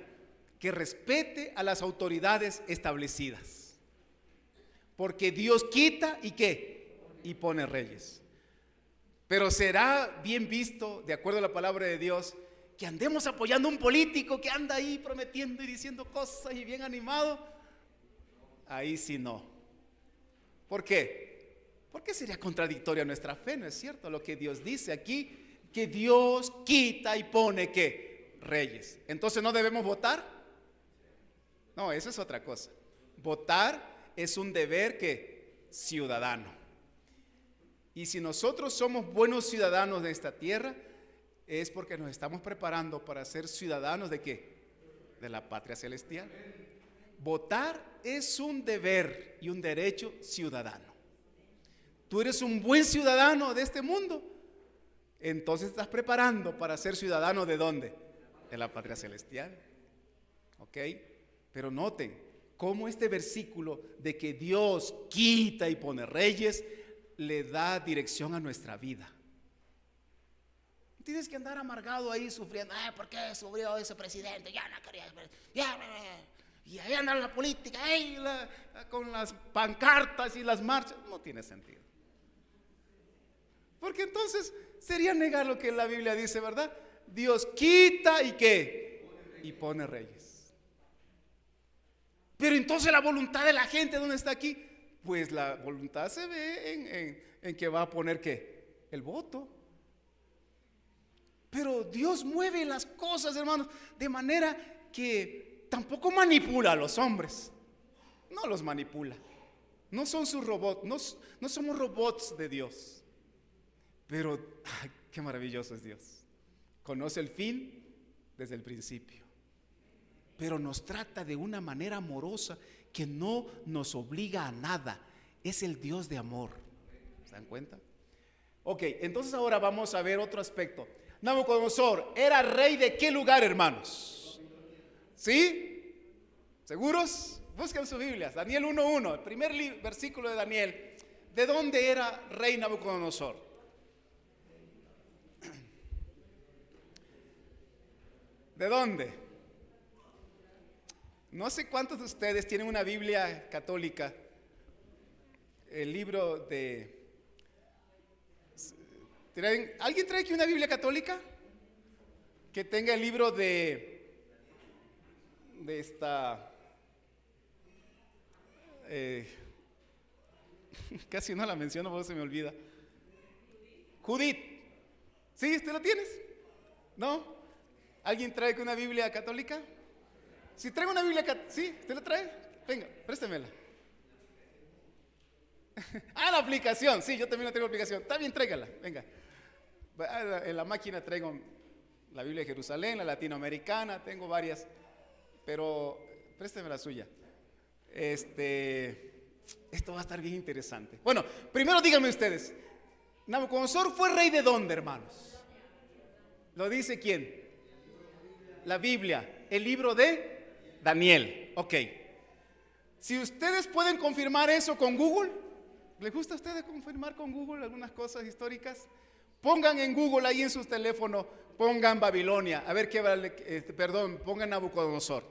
[SPEAKER 7] que respete a las autoridades establecidas. Porque Dios quita y ¿qué? Y pone reyes. Pero será bien visto, de acuerdo a la palabra de Dios, que andemos apoyando a un político que anda ahí prometiendo y diciendo cosas y bien animado. Ahí sí no. ¿Por qué? Porque sería contradictoria nuestra fe, ¿no es cierto? Lo que Dios dice aquí, que Dios quita y pone ¿qué? Reyes. Entonces no debemos votar. No, eso es otra cosa. Votar es un deber que ciudadano. Y si nosotros somos buenos ciudadanos de esta tierra, es porque nos estamos preparando para ser ciudadanos ¿de qué? De la patria celestial. Votar es un deber y un derecho ciudadano. Tú eres un buen ciudadano de este mundo, entonces estás preparando para ser ciudadano ¿de dónde? De la patria celestial. ¿Ok? Pero noten cómo este versículo de que Dios quita y pone reyes le da dirección a nuestra vida. Tienes que andar amargado ahí sufriendo. ¿Por qué sufrió ese presidente? Ya no quería. Y ahí anda la política, con las pancartas y las marchas. No tiene sentido. Porque entonces sería negar lo que la Biblia dice, ¿verdad? Dios quita y ¿qué? Y pone reyes. Pero entonces la voluntad de la gente, ¿dónde está aquí? Pues la voluntad se ve en que va a poner ¿qué? El voto. Pero Dios mueve las cosas, hermanos, de manera que tampoco manipula a los hombres. No los manipula. No son sus robots, no somos robots de Dios. Pero, ay, qué maravilloso es Dios. Conoce el fin desde el principio. Pero nos trata de una manera amorosa que no nos obliga a nada. Es el Dios de amor. ¿Se dan cuenta? Ok, entonces ahora vamos a ver otro aspecto. Nabucodonosor era rey de qué lugar, hermanos? ¿Sí? ¿Seguros? Busquen sus Biblias. Daniel 1:1, el primer versículo de Daniel. ¿De dónde era rey Nabucodonosor? ¿De dónde? No sé cuántos de ustedes tienen una Biblia católica. El libro de... ¿Alguien trae aquí una Biblia católica? Que tenga el libro de esta... casi no la menciono porque se me olvida. Judith. ¿Sí? ¿Usted lo tienes? ¿No? ¿Alguien trae una Biblia católica? Si traigo una Biblia católica, ¿sí? ¿Usted la trae? Venga, préstemela. La aplicación, sí, yo también la tengo aplicación. Está bien, tráigala, venga. En la máquina traigo la Biblia de Jerusalén, la latinoamericana, tengo varias, pero présteme la suya. Esto va a estar bien interesante. Bueno, primero díganme ustedes, ¿Nabucodonosor fue rey de dónde, hermanos? ¿Lo dice quién? La Biblia, el libro de Daniel. Ok. Si ustedes pueden confirmar eso con Google, ¿les gusta a ustedes confirmar con Google algunas cosas históricas? Pongan en Google ahí en sus teléfonos, pongan Babilonia, a ver qué vale, pongan Nabucodonosor.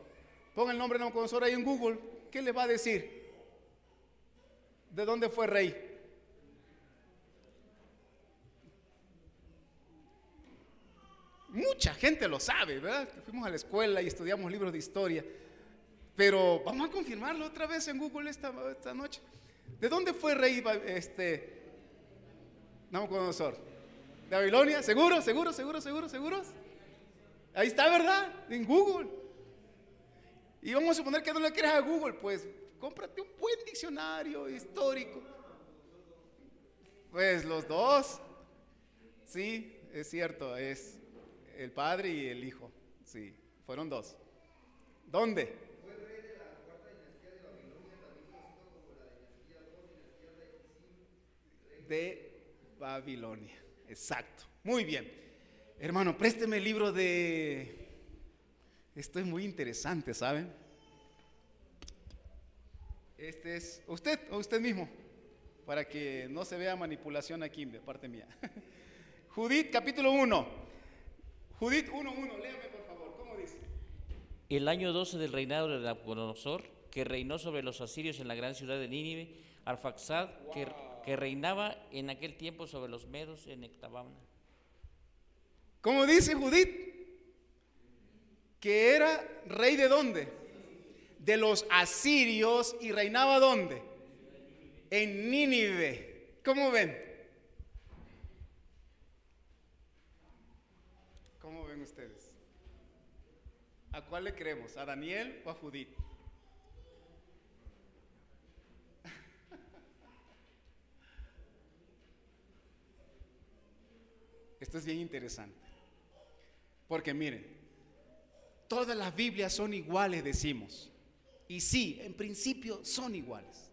[SPEAKER 7] Pongan el nombre de Nabucodonosor ahí en Google, ¿qué le va a decir? ¿De dónde fue rey? Mucha gente lo sabe, ¿verdad? Fuimos a la escuela y estudiamos libros de historia. Pero vamos a confirmarlo otra vez en Google esta noche. ¿De dónde fue rey Nabucodonosor? ¿De Babilonia? ¿Seguros? Ahí está, ¿verdad? En Google. Y vamos a suponer que no le quieres a Google, pues cómprate un buen diccionario histórico. Pues los dos. Sí, es cierto, es el padre y el hijo. Sí, fueron dos. ¿Dónde? De Babilonia, exacto. Muy bien. Hermano, présteme el libro de... Esto es muy interesante, ¿saben? Este es usted o usted mismo, para que no se vea manipulación aquí de parte mía. Judith, capítulo 1. Judith 1:1, léame por favor, ¿cómo dice?
[SPEAKER 8] El año 12 del reinado de Nabucodonosor, que reinó sobre los asirios en la gran ciudad de Nínive, Arfaxad, que reinaba en aquel tiempo sobre los medos en Ecbatana.
[SPEAKER 7] ¿Cómo dice Judith? Que era rey de ¿dónde? De los asirios, y reinaba ¿dónde? En Nínive. ¿Cómo ven? ¿Cómo ven ustedes? ¿A cuál le creemos? ¿A Daniel o a Judith? Esto es bien interesante, porque miren, todas las Biblias son iguales, decimos, y sí, en principio son iguales,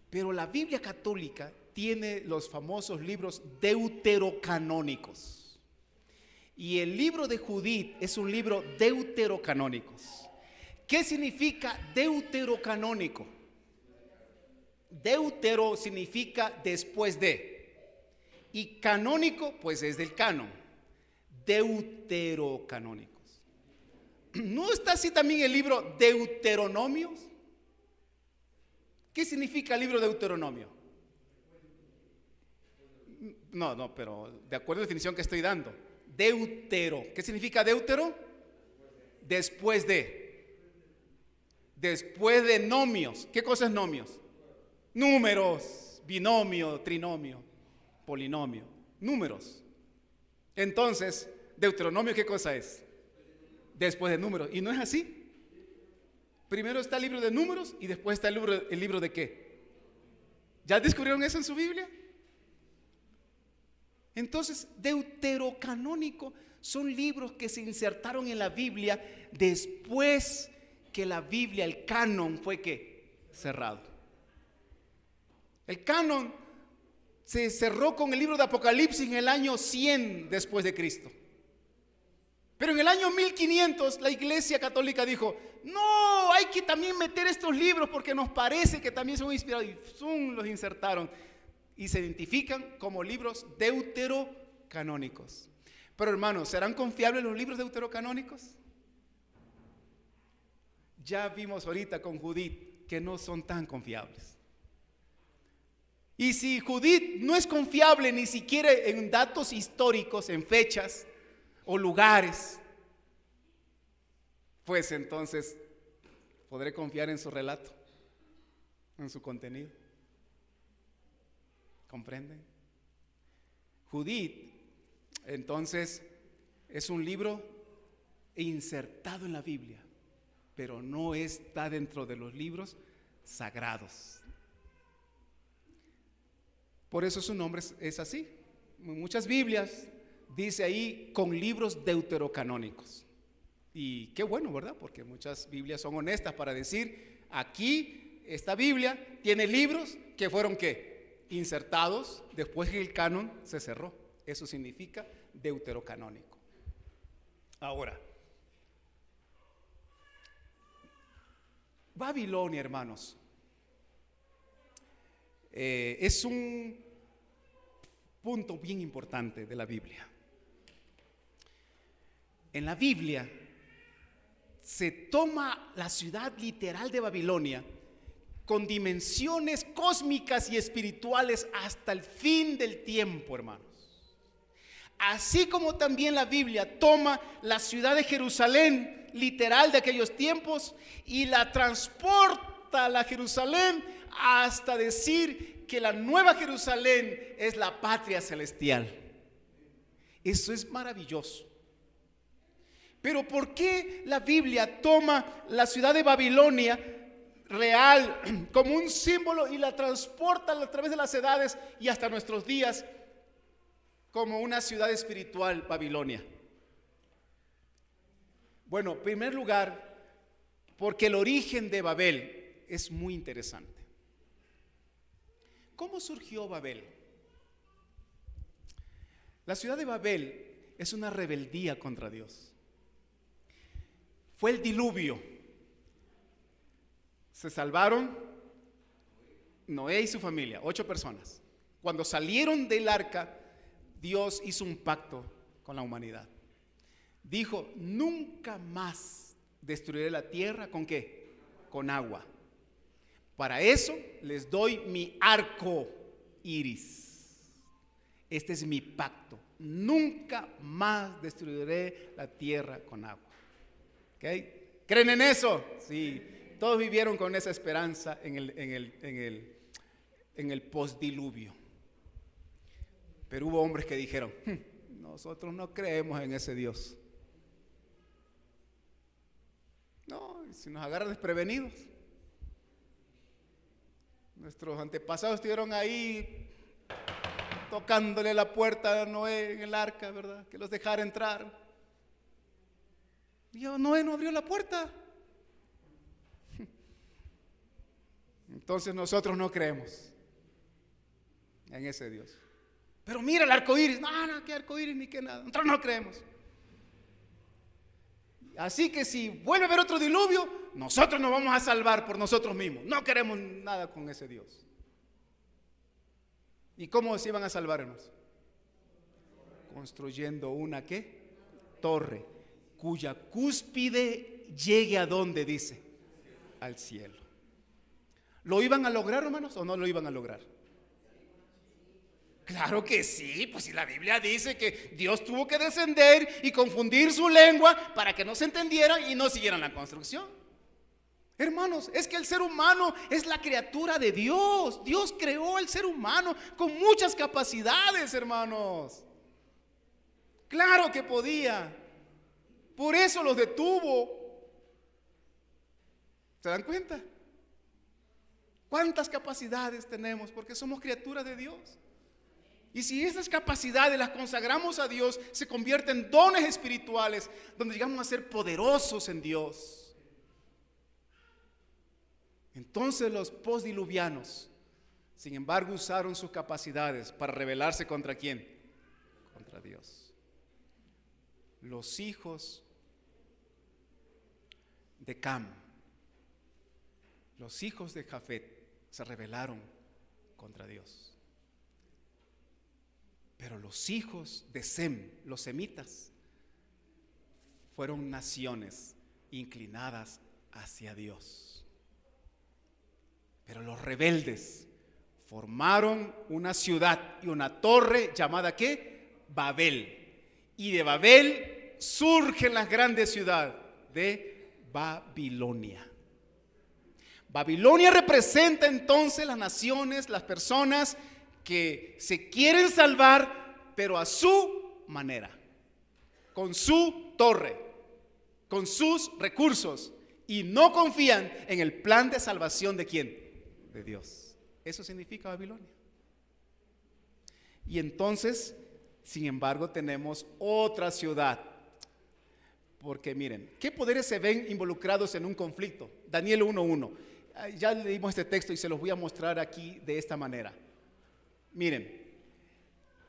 [SPEAKER 7] pero la Biblia católica tiene los famosos libros deuterocanónicos, y el libro de Judith es un libro deuterocanónico. ¿Qué significa deuterocanónico? Deutero significa después de. Y canónico, pues es del canon. Deuterocanónicos. ¿No está así también el libro Deuteronomios? ¿Qué significa el libro Deuteronomio? No, pero de acuerdo a la definición que estoy dando. Deutero. ¿Qué significa deutero? Después de. Después de nomios. ¿Qué cosa es nomios? Números, binomio, trinomio, polinomio, números. Entonces, Deuteronomio, ¿qué cosa es? Después de números. ¿Y no es así? Primero está el libro de Números y después está el libro de ¿qué? ¿Ya descubrieron eso en su Biblia? Entonces, deuterocanónico son libros que se insertaron en la Biblia después que la Biblia, el canon, fue ¿qué? Cerrado. El canon se cerró con el libro de Apocalipsis en el año 100 después de Cristo. Pero en el año 1500 la Iglesia Católica dijo: no, hay que también meter estos libros porque nos parece que también son inspirados. Y los insertaron y se identifican como libros deuterocanónicos. Pero hermanos, ¿serán confiables los libros deuterocanónicos? Ya vimos ahorita con Judith que no son tan confiables. Y si Judith no es confiable ni siquiera en datos históricos, en fechas o lugares, pues entonces podré confiar en su relato, en su contenido. ¿Comprenden? Judith, entonces, es un libro insertado en la Biblia, pero no está dentro de los libros sagrados. Por eso su nombre es así. En muchas Biblias dice ahí con libros deuterocanónicos. Y qué bueno, ¿verdad? Porque muchas Biblias son honestas para decir: aquí esta Biblia tiene libros que fueron ¿qué? Insertados después que el canon se cerró. Eso significa deuterocanónico. Ahora, Babilonia, hermanos, es un punto bien importante de la Biblia. En la Biblia se toma la ciudad literal de Babilonia con dimensiones cósmicas y espirituales hasta el fin del tiempo, hermanos. Así como también la Biblia toma la ciudad de Jerusalén literal de aquellos tiempos y la transporta a la Jerusalén hasta decir que la nueva Jerusalén es la patria celestial. Eso es maravilloso. Pero ¿por qué la Biblia toma la ciudad de Babilonia real como un símbolo y la transporta a través de las edades y hasta nuestros días como una ciudad espiritual, Babilonia? Bueno, en primer lugar, porque el origen de Babel es muy interesante. ¿Cómo surgió Babel? La ciudad de Babel es una rebeldía contra Dios. Fue el diluvio. Se salvaron Noé y su familia, 8 personas. Cuando salieron del arca, Dios hizo un pacto con la humanidad. Dijo: nunca más destruiré la tierra ¿con qué? Con agua. Para eso les doy mi arco iris. Este es mi pacto. Nunca más destruiré la tierra con agua. ¿Okay? ¿Creen en eso? Sí. Todos vivieron con esa esperanza en el postdiluvio. Pero hubo hombres que dijeron: nosotros no creemos en ese Dios. No, si nos agarran desprevenidos. Nuestros antepasados estuvieron ahí tocándole la puerta a Noé en el arca, ¿verdad? Que los dejara entrar. Y Noé no abrió la puerta. Entonces nosotros no creemos en ese Dios. Pero mira el arco iris. No, que arco iris ni que nada. Nosotros no creemos. Así que si vuelve a haber otro diluvio, nosotros nos vamos a salvar por nosotros mismos. No queremos nada con ese Dios. ¿Y cómo se iban a salvar, hermanos? Construyendo una ¿qué? Torre, cuya cúspide llegue a donde dice, al cielo. ¿Lo iban a lograr, hermanos, o no lo iban a lograr? Claro que sí, pues si la Biblia dice que Dios tuvo que descender y confundir su lengua para que no se entendieran y no siguieran la construcción. Hermanos, es que el ser humano es la criatura de Dios. Dios creó al ser humano con muchas capacidades, hermanos. Claro que podía. Por eso los detuvo. ¿Se dan cuenta? ¿Cuántas capacidades tenemos? Porque somos criaturas de Dios. Y si esas capacidades las consagramos a Dios, se convierten en dones espirituales, donde llegamos a ser poderosos en Dios. Entonces los postdiluvianos, sin embargo, usaron sus capacidades para rebelarse ¿contra quién? Contra Dios. Los hijos de Cam, los hijos de Jafet, se rebelaron contra Dios. Pero los hijos de Sem, los semitas, fueron naciones inclinadas hacia Dios. Pero los rebeldes formaron una ciudad y una torre llamada ¿qué? Babel. Y de Babel surgen las grandes ciudades de Babilonia. Babilonia representa entonces las naciones, las personas que se quieren salvar, pero a su manera, con su torre, con sus recursos, y no confían en el plan de salvación ¿de quién? De Dios. Eso significa Babilonia. Y entonces, sin embargo, tenemos otra ciudad. Porque miren, ¿qué poderes se ven involucrados en un conflicto? Daniel 1:1. Ya leímos este texto y se los voy a mostrar aquí de esta manera. Miren,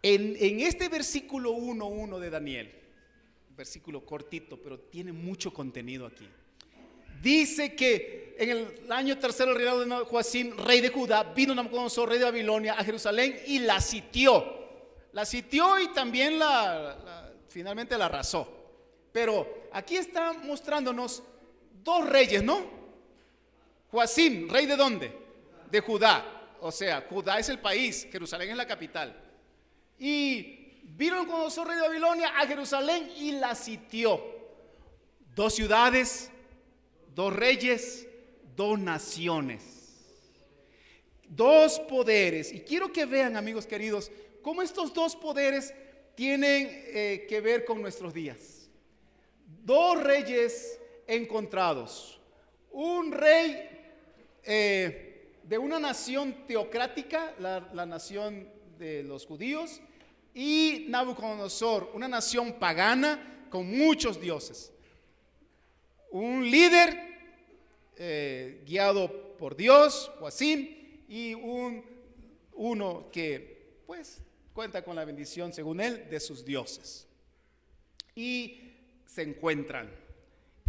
[SPEAKER 7] en este versículo 1:1 de Daniel, versículo cortito, pero tiene mucho contenido aquí. Dice que en el año tercero del reinado de Joacim, rey de Judá, vino Nabucodonosor, rey de Babilonia, a Jerusalén y la sitió. La sitió y también finalmente la arrasó. Pero aquí está mostrándonos dos reyes, ¿no? Joacim, rey de ¿dónde? De Judá. O sea, Judá es el país, Jerusalén es la capital. Y vino Nabucodonosor, rey de Babilonia, a Jerusalén y la sitió. Dos ciudades, dos reyes, dos naciones, dos poderes. Y quiero que vean, amigos queridos, cómo estos dos poderes tienen que ver con nuestros días. Dos reyes encontrados. Un rey de una nación teocrática, la nación de los judíos, y Nabucodonosor, una nación pagana con muchos dioses. Un líder guiado por Dios, Joacim, y uno que pues cuenta con la bendición, según él, de sus dioses. Y se encuentran.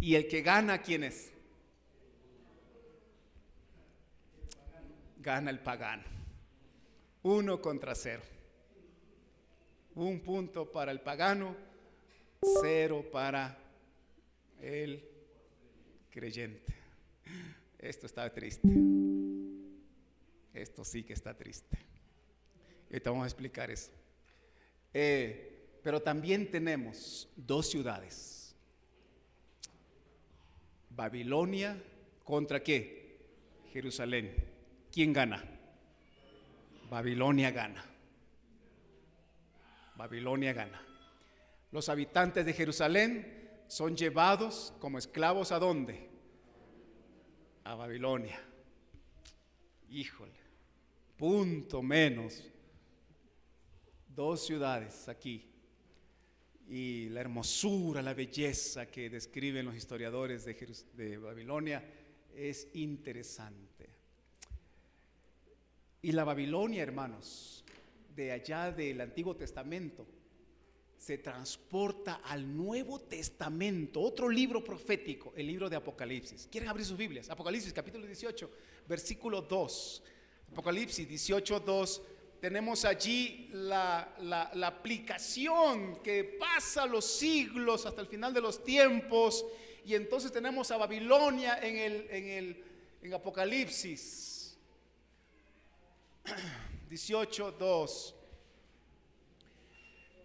[SPEAKER 7] Y el que gana, ¿quién es? Gana el pagano. 1-0. 1 punto para el pagano, 0 para el creyente. Esto está triste. Esto sí que está triste. Y ahorita vamos a explicar eso. Pero también tenemos dos ciudades. Babilonia contra ¿qué? Jerusalén. ¿Quién gana? Babilonia gana. Babilonia gana. Los habitantes de Jerusalén son llevados como esclavos ¿a dónde? A Babilonia. Híjole, punto menos. Dos ciudades aquí. Y la hermosura, la belleza que describen los historiadores de Babilonia es interesante. Y la Babilonia, hermanos, de allá del Antiguo Testamento, se transporta al Nuevo Testamento, otro libro profético, el libro de Apocalipsis. ¿Quieren abrir sus Biblias? Apocalipsis capítulo 18, versículo 2. Apocalipsis 18:2. Tenemos allí la aplicación que pasa los siglos hasta el final de los tiempos. Y entonces tenemos a Babilonia en Apocalipsis 18:2.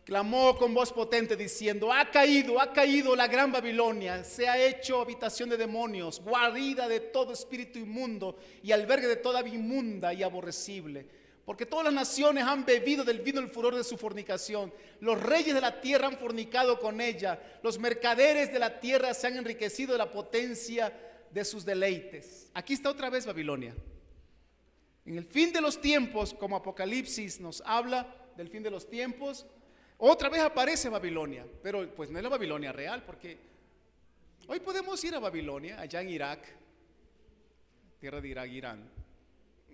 [SPEAKER 7] Clamó con voz potente diciendo: ha caído la gran Babilonia, se ha hecho habitación de demonios, guarida de todo espíritu inmundo y albergue de toda ave inmunda y aborrecible. Porque todas las naciones han bebido del vino del furor de su fornicación. Los reyes de la tierra han fornicado con ella. Los mercaderes de la tierra se han enriquecido de la potencia de sus deleites. Aquí está otra vez Babilonia. En el fin de los tiempos, como Apocalipsis nos habla del fin de los tiempos, otra vez aparece Babilonia, pero pues no es la Babilonia real, porque hoy podemos ir a Babilonia, allá en Irak, tierra de Irak, Irán,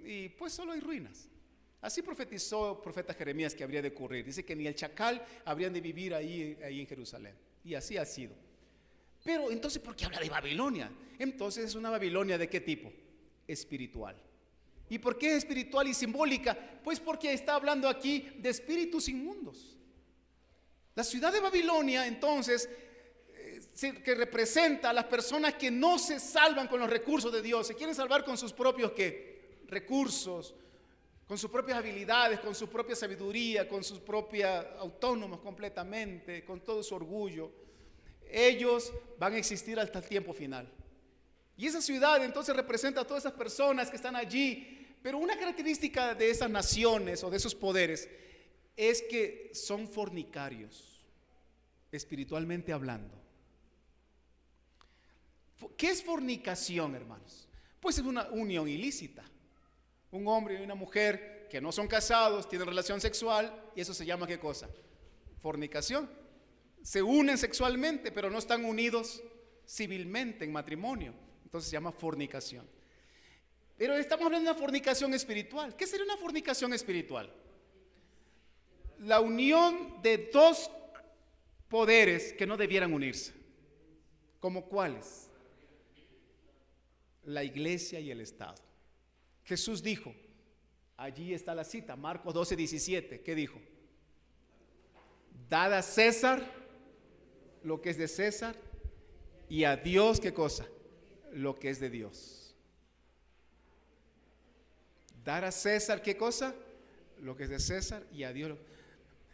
[SPEAKER 7] y pues solo hay ruinas. Así profetizó el profeta Jeremías que habría de ocurrir. Dice que ni el chacal habrían de vivir ahí en Jerusalén. Y así ha sido. Pero entonces, ¿por qué habla de Babilonia? Entonces es una Babilonia ¿de qué tipo? Espiritual. ¿Y por qué espiritual y simbólica? Pues porque está hablando aquí de espíritus inmundos. La ciudad de Babilonia, entonces, que representa a las personas que no se salvan con los recursos de Dios, se quieren salvar con sus propios recursos, con sus propias habilidades, con su propia sabiduría, con sus propias autónomos completamente, con todo su orgullo. Ellos van a existir hasta el tiempo final. Y esa ciudad entonces representa a todas esas personas que están allí. Pero una característica de esas naciones o de esos poderes es que son fornicarios, espiritualmente hablando. ¿Qué es fornicación, hermanos? Pues es una unión ilícita. Un hombre y una mujer que no son casados, tienen relación sexual, y eso se llama ¿qué cosa? Fornicación. Se unen sexualmente, pero no están unidos civilmente en matrimonio. Entonces se llama fornicación. Pero estamos hablando de una fornicación espiritual. ¿Qué sería una fornicación espiritual? La unión de dos poderes que no debieran unirse. ¿Como cuáles? La iglesia y el Estado. Jesús dijo, allí está la cita, Marcos 12:17, ¿qué dijo? Dad a César lo que es de César y a Dios, ¿qué cosa? Lo que es de Dios. Dar a César, ¿qué cosa? Lo que es de César y a Dios.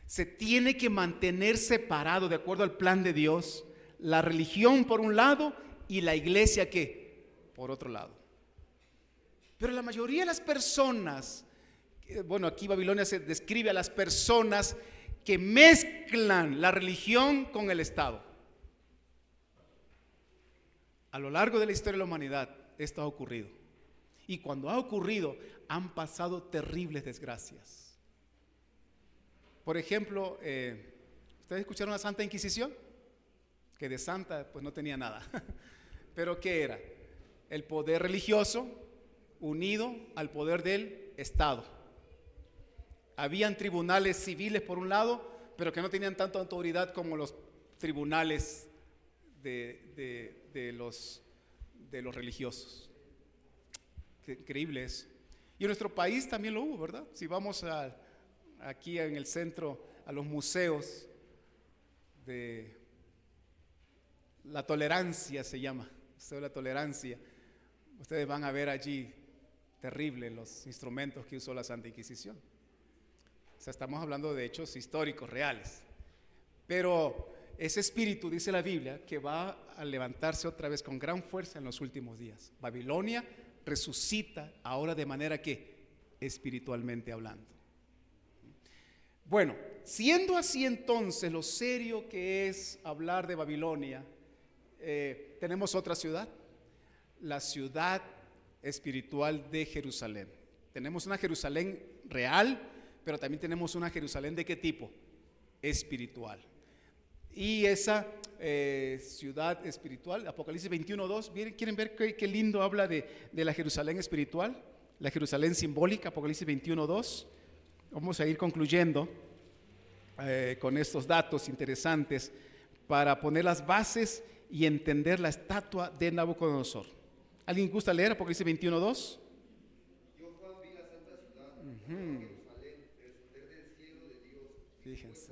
[SPEAKER 7] Se tiene que mantener separado de acuerdo al plan de Dios, la religión por un lado y la iglesia, ¿qué? Por otro lado. Pero la mayoría de las personas, bueno, aquí Babilonia se describe a las personas que mezclan la religión con el Estado. A lo largo de la historia de la humanidad esto ha ocurrido. Y cuando ha ocurrido, han pasado terribles desgracias. Por ejemplo, ¿ustedes escucharon la Santa Inquisición? Que de santa pues no tenía nada. ¿Pero qué era? El poder religioso unido al poder del Estado. Habían tribunales civiles por un lado, pero que no tenían tanta autoridad como los tribunales de los religiosos. Qué increíble es. Y en nuestro país también lo hubo, ¿verdad? Si vamos aquí en el centro a los museos de la tolerancia, se llama, Museo de la Tolerancia, ustedes van a ver allí terrible los instrumentos que usó la Santa Inquisición. O sea, estamos hablando de hechos históricos reales. Pero ese espíritu, dice la Biblia, que va a levantarse otra vez con gran fuerza en los últimos días. Babilonia resucita ahora de manera que espiritualmente hablando. Bueno, siendo así entonces lo serio que es hablar de Babilonia, tenemos otra ciudad, la ciudad espiritual de Jerusalén. Tenemos una Jerusalén real, pero también tenemos una Jerusalén ¿de qué tipo? Espiritual. Y esa ciudad espiritual, Apocalipsis 21:2, ¿quieren ver qué lindo habla de la Jerusalén espiritual? La Jerusalén simbólica, Apocalipsis 21:2. Vamos a ir concluyendo con estos datos interesantes para poner las bases y entender la estatua de Nabucodonosor. ¿Alguien gusta leer Apocalipsis 21:2?
[SPEAKER 1] Yo Juan vi la santa ciudad, Jerusalén, responder del cielo de Dios.
[SPEAKER 7] Fíjense.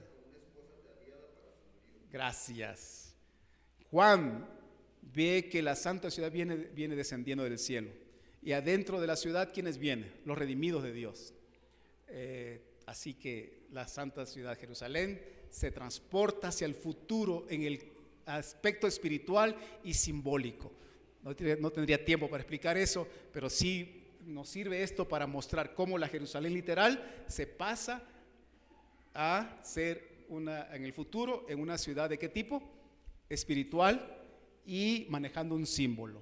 [SPEAKER 7] Gracias. Juan ve que la santa ciudad viene descendiendo del cielo. Y adentro de la ciudad, ¿quiénes vienen? Los redimidos de Dios. Así que la santa ciudad Jerusalén se transporta hacia el futuro en el aspecto espiritual y simbólico. No tendría tiempo para explicar eso, pero sí nos sirve esto para mostrar cómo la Jerusalén literal se pasa a ser en el futuro en una ciudad ¿de qué tipo? Espiritual y manejando un símbolo.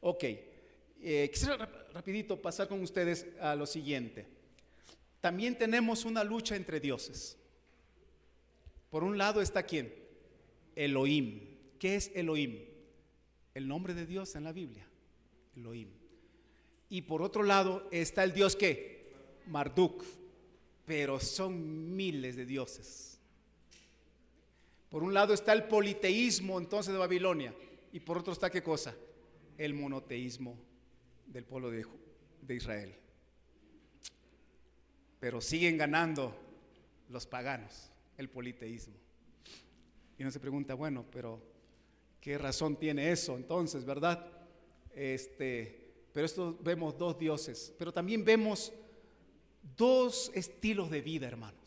[SPEAKER 7] Ok, quisiera rapidito pasar con ustedes a lo siguiente. También tenemos una lucha entre dioses. Por un lado está ¿quién? Elohim. ¿Qué es Elohim? El nombre de Dios en la Biblia, Elohim. Y por otro lado está el Dios ¿qué? Marduk. Pero son miles de dioses. Por un lado está el politeísmo entonces de Babilonia, y por otro está ¿qué cosa? El monoteísmo del pueblo de Israel. Pero siguen ganando los paganos, el politeísmo. Y uno se pregunta, bueno, pero ¿qué razón tiene eso entonces, verdad? Pero esto vemos dos dioses, pero también vemos dos estilos de vida, hermanos.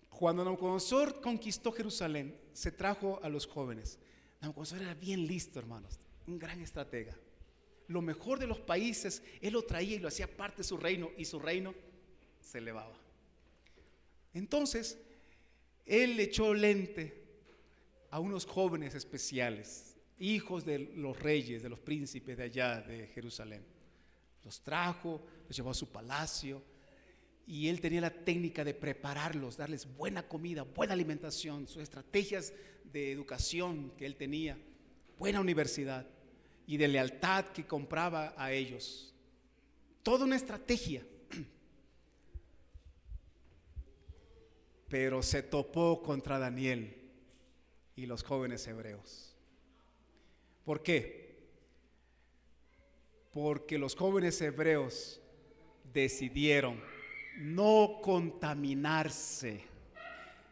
[SPEAKER 7] Cuando Nabucodonosor conquistó Jerusalén, se trajo a los jóvenes. Nabucodonosor era bien listo, hermanos, un gran estratega. Lo mejor de los países, él lo traía y lo hacía parte de su reino, y su reino se elevaba. Entonces, él echó lente a unos jóvenes especiales, hijos de los reyes, de los príncipes de allá de Jerusalén. Los trajo, los llevó a su palacio, y él tenía la técnica de prepararlos, darles buena comida, buena alimentación, sus estrategias de educación que él tenía, buena universidad y de lealtad que compraba a ellos. Toda una estrategia. Pero se topó contra Daniel y los jóvenes hebreos. ¿Por qué? Porque los jóvenes hebreos decidieron no contaminarse,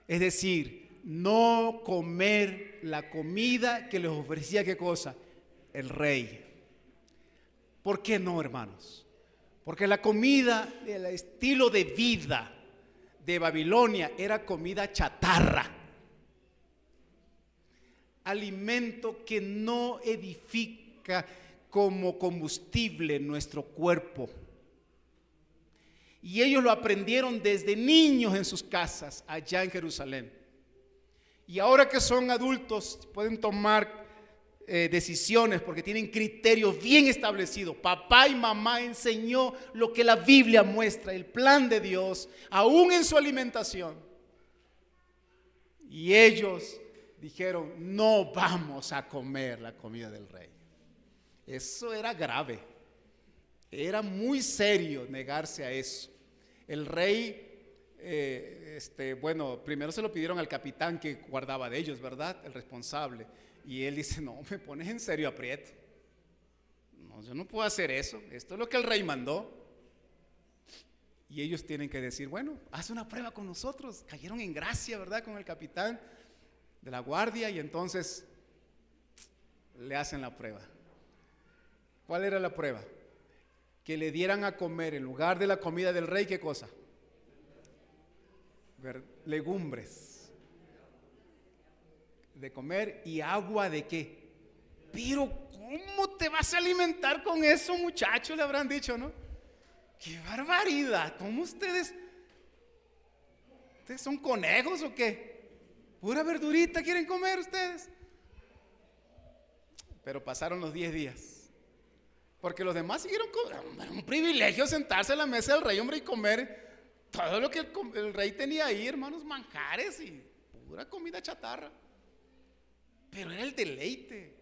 [SPEAKER 7] es decir, no comer la comida que les ofrecía ¿qué cosa? El rey. ¿Por qué no, hermanos? Porque la comida, el estilo de vida de Babilonia era comida chatarra, alimento que no edifica como combustible nuestro cuerpo. Y ellos lo aprendieron desde niños en sus casas allá en Jerusalén. Y ahora que son adultos pueden tomar decisiones porque tienen criterios bien establecidos. Papá y mamá enseñó lo que la Biblia muestra, el plan de Dios, aún en su alimentación. Y ellos dijeron, no vamos a comer la comida del rey. Eso era grave, era muy serio negarse a eso. El rey, bueno, primero se lo pidieron al capitán que guardaba de ellos, ¿verdad? El responsable. Y él dice, no, me pones en serio aprieto. No, yo no puedo hacer eso. Esto es lo que el rey mandó. Y ellos tienen que decir, bueno, haz una prueba con nosotros. Cayeron en gracia, ¿verdad? Con el capitán de la guardia, y entonces le hacen la prueba. ¿Cuál era la prueba? Que le dieran a comer en lugar de la comida del rey, ¿qué cosa? Legumbres de comer y agua de qué. Pero ¿cómo te vas a alimentar con eso, muchachos? Le habrán dicho, ¿no? ¡Qué barbaridad! ¿Cómo ustedes son conejos o qué? ¿Pura verdurita quieren comer ustedes? Pero pasaron los 10 días. Porque los demás siguieron comiendo. Era un privilegio sentarse a la mesa del rey, hombre, y comer todo lo que el rey tenía ahí, hermanos, manjares y pura comida chatarra. Pero era el deleite.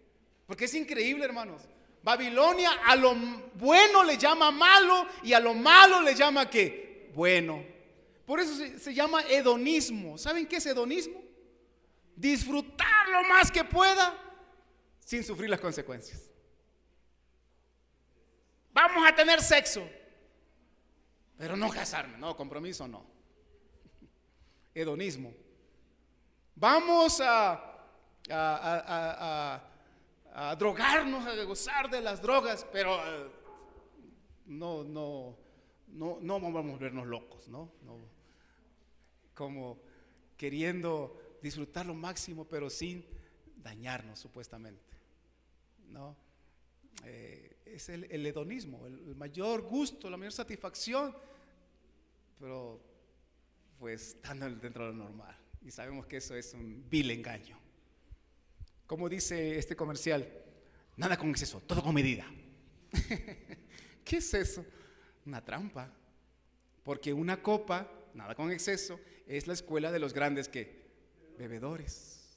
[SPEAKER 7] Porque es increíble, hermanos. Babilonia a lo bueno le llama malo y a lo malo le llama ¿qué? Bueno. Por eso se llama hedonismo. ¿Saben qué es hedonismo? Disfrutar lo más que pueda sin sufrir las consecuencias. Vamos a tener sexo, pero no casarme, no, compromiso no. Hedonismo. Vamos a drogarnos, a gozar de las drogas, pero no vamos a volvernos locos, ¿no? Como queriendo disfrutar lo máximo, pero sin dañarnos supuestamente, ¿no? Es el hedonismo, el mayor gusto, la mayor satisfacción, pero pues estando dentro de lo normal. Y sabemos que eso es un vil engaño. como dice este comercial, nada con exceso, todo con medida. ¿Qué es eso? Una trampa. Porque una copa, nada con exceso, es la escuela de los grandes ¿qué? Bebedores.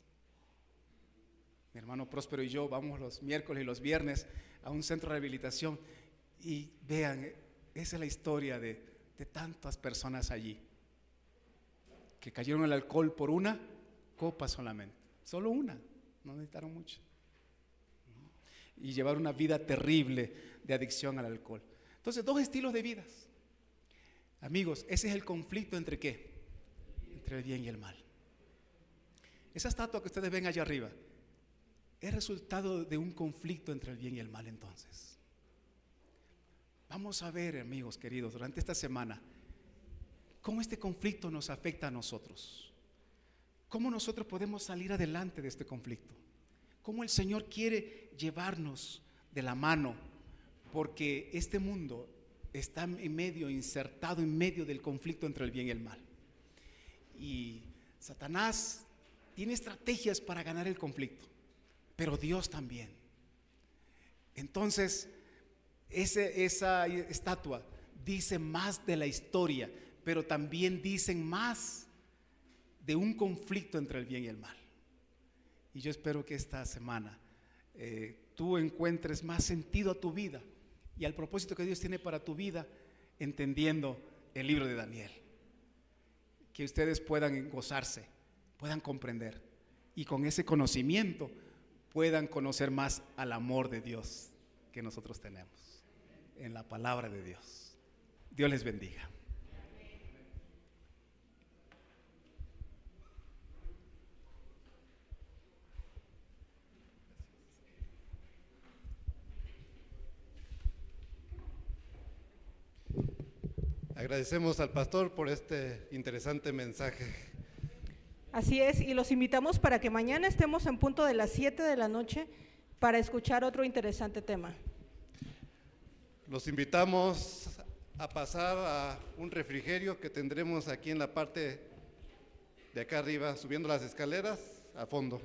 [SPEAKER 7] Mi hermano Próspero y yo vamos los miércoles y los viernes a un centro de rehabilitación y vean, esa es la historia de tantas personas allí que cayeron al alcohol por una copa solamente, solo una, no necesitaron mucho, y llevar una vida terrible de adicción al alcohol. Entonces, dos estilos de vidas. Amigos, ese es el conflicto entre ¿qué? Entre el bien y el mal. Esa estatua que ustedes ven allá arriba es resultado de un conflicto entre el bien y el mal. Entonces, vamos a ver, amigos queridos, durante esta semana, cómo este conflicto nos afecta a nosotros. Cómo nosotros podemos salir adelante de este conflicto. Cómo el Señor quiere llevarnos de la mano, porque este mundo está insertado en medio del conflicto entre el bien y el mal. Y Satanás tiene estrategias para ganar el conflicto, pero Dios también. Entonces, esa estatua dice más de la historia, pero también dicen más de un conflicto entre el bien y el mal. Y yo espero que esta semana tú encuentres más sentido a tu vida y al propósito que Dios tiene para tu vida, entendiendo el libro de Daniel. Que ustedes puedan gozarse, puedan comprender, y con ese conocimiento puedan conocer más al amor de Dios que nosotros tenemos en la palabra de Dios. Dios les bendiga.
[SPEAKER 1] Agradecemos al pastor por este interesante mensaje.
[SPEAKER 4] Así es, y los invitamos para que mañana estemos en punto de las 7 de la noche para escuchar otro interesante tema.
[SPEAKER 1] Los invitamos a pasar a un refrigerio que tendremos aquí en la parte de acá arriba, subiendo las escaleras a fondo.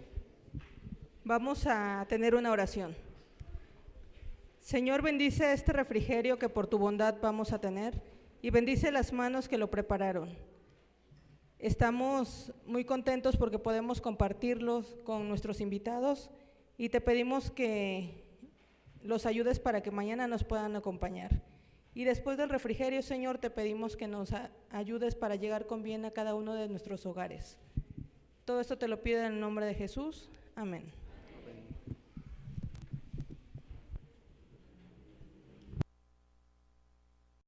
[SPEAKER 4] Vamos a tener una oración. Señor, bendice este refrigerio que por tu bondad vamos a tener y bendice las manos que lo prepararon. Estamos muy contentos porque podemos compartirlos con nuestros invitados y te pedimos que los ayudes para que mañana nos puedan acompañar. Y después del refrigerio, Señor, te pedimos que nos ayudes para llegar con bien a cada uno de nuestros hogares. Todo esto te lo pido en el nombre de Jesús. Amén.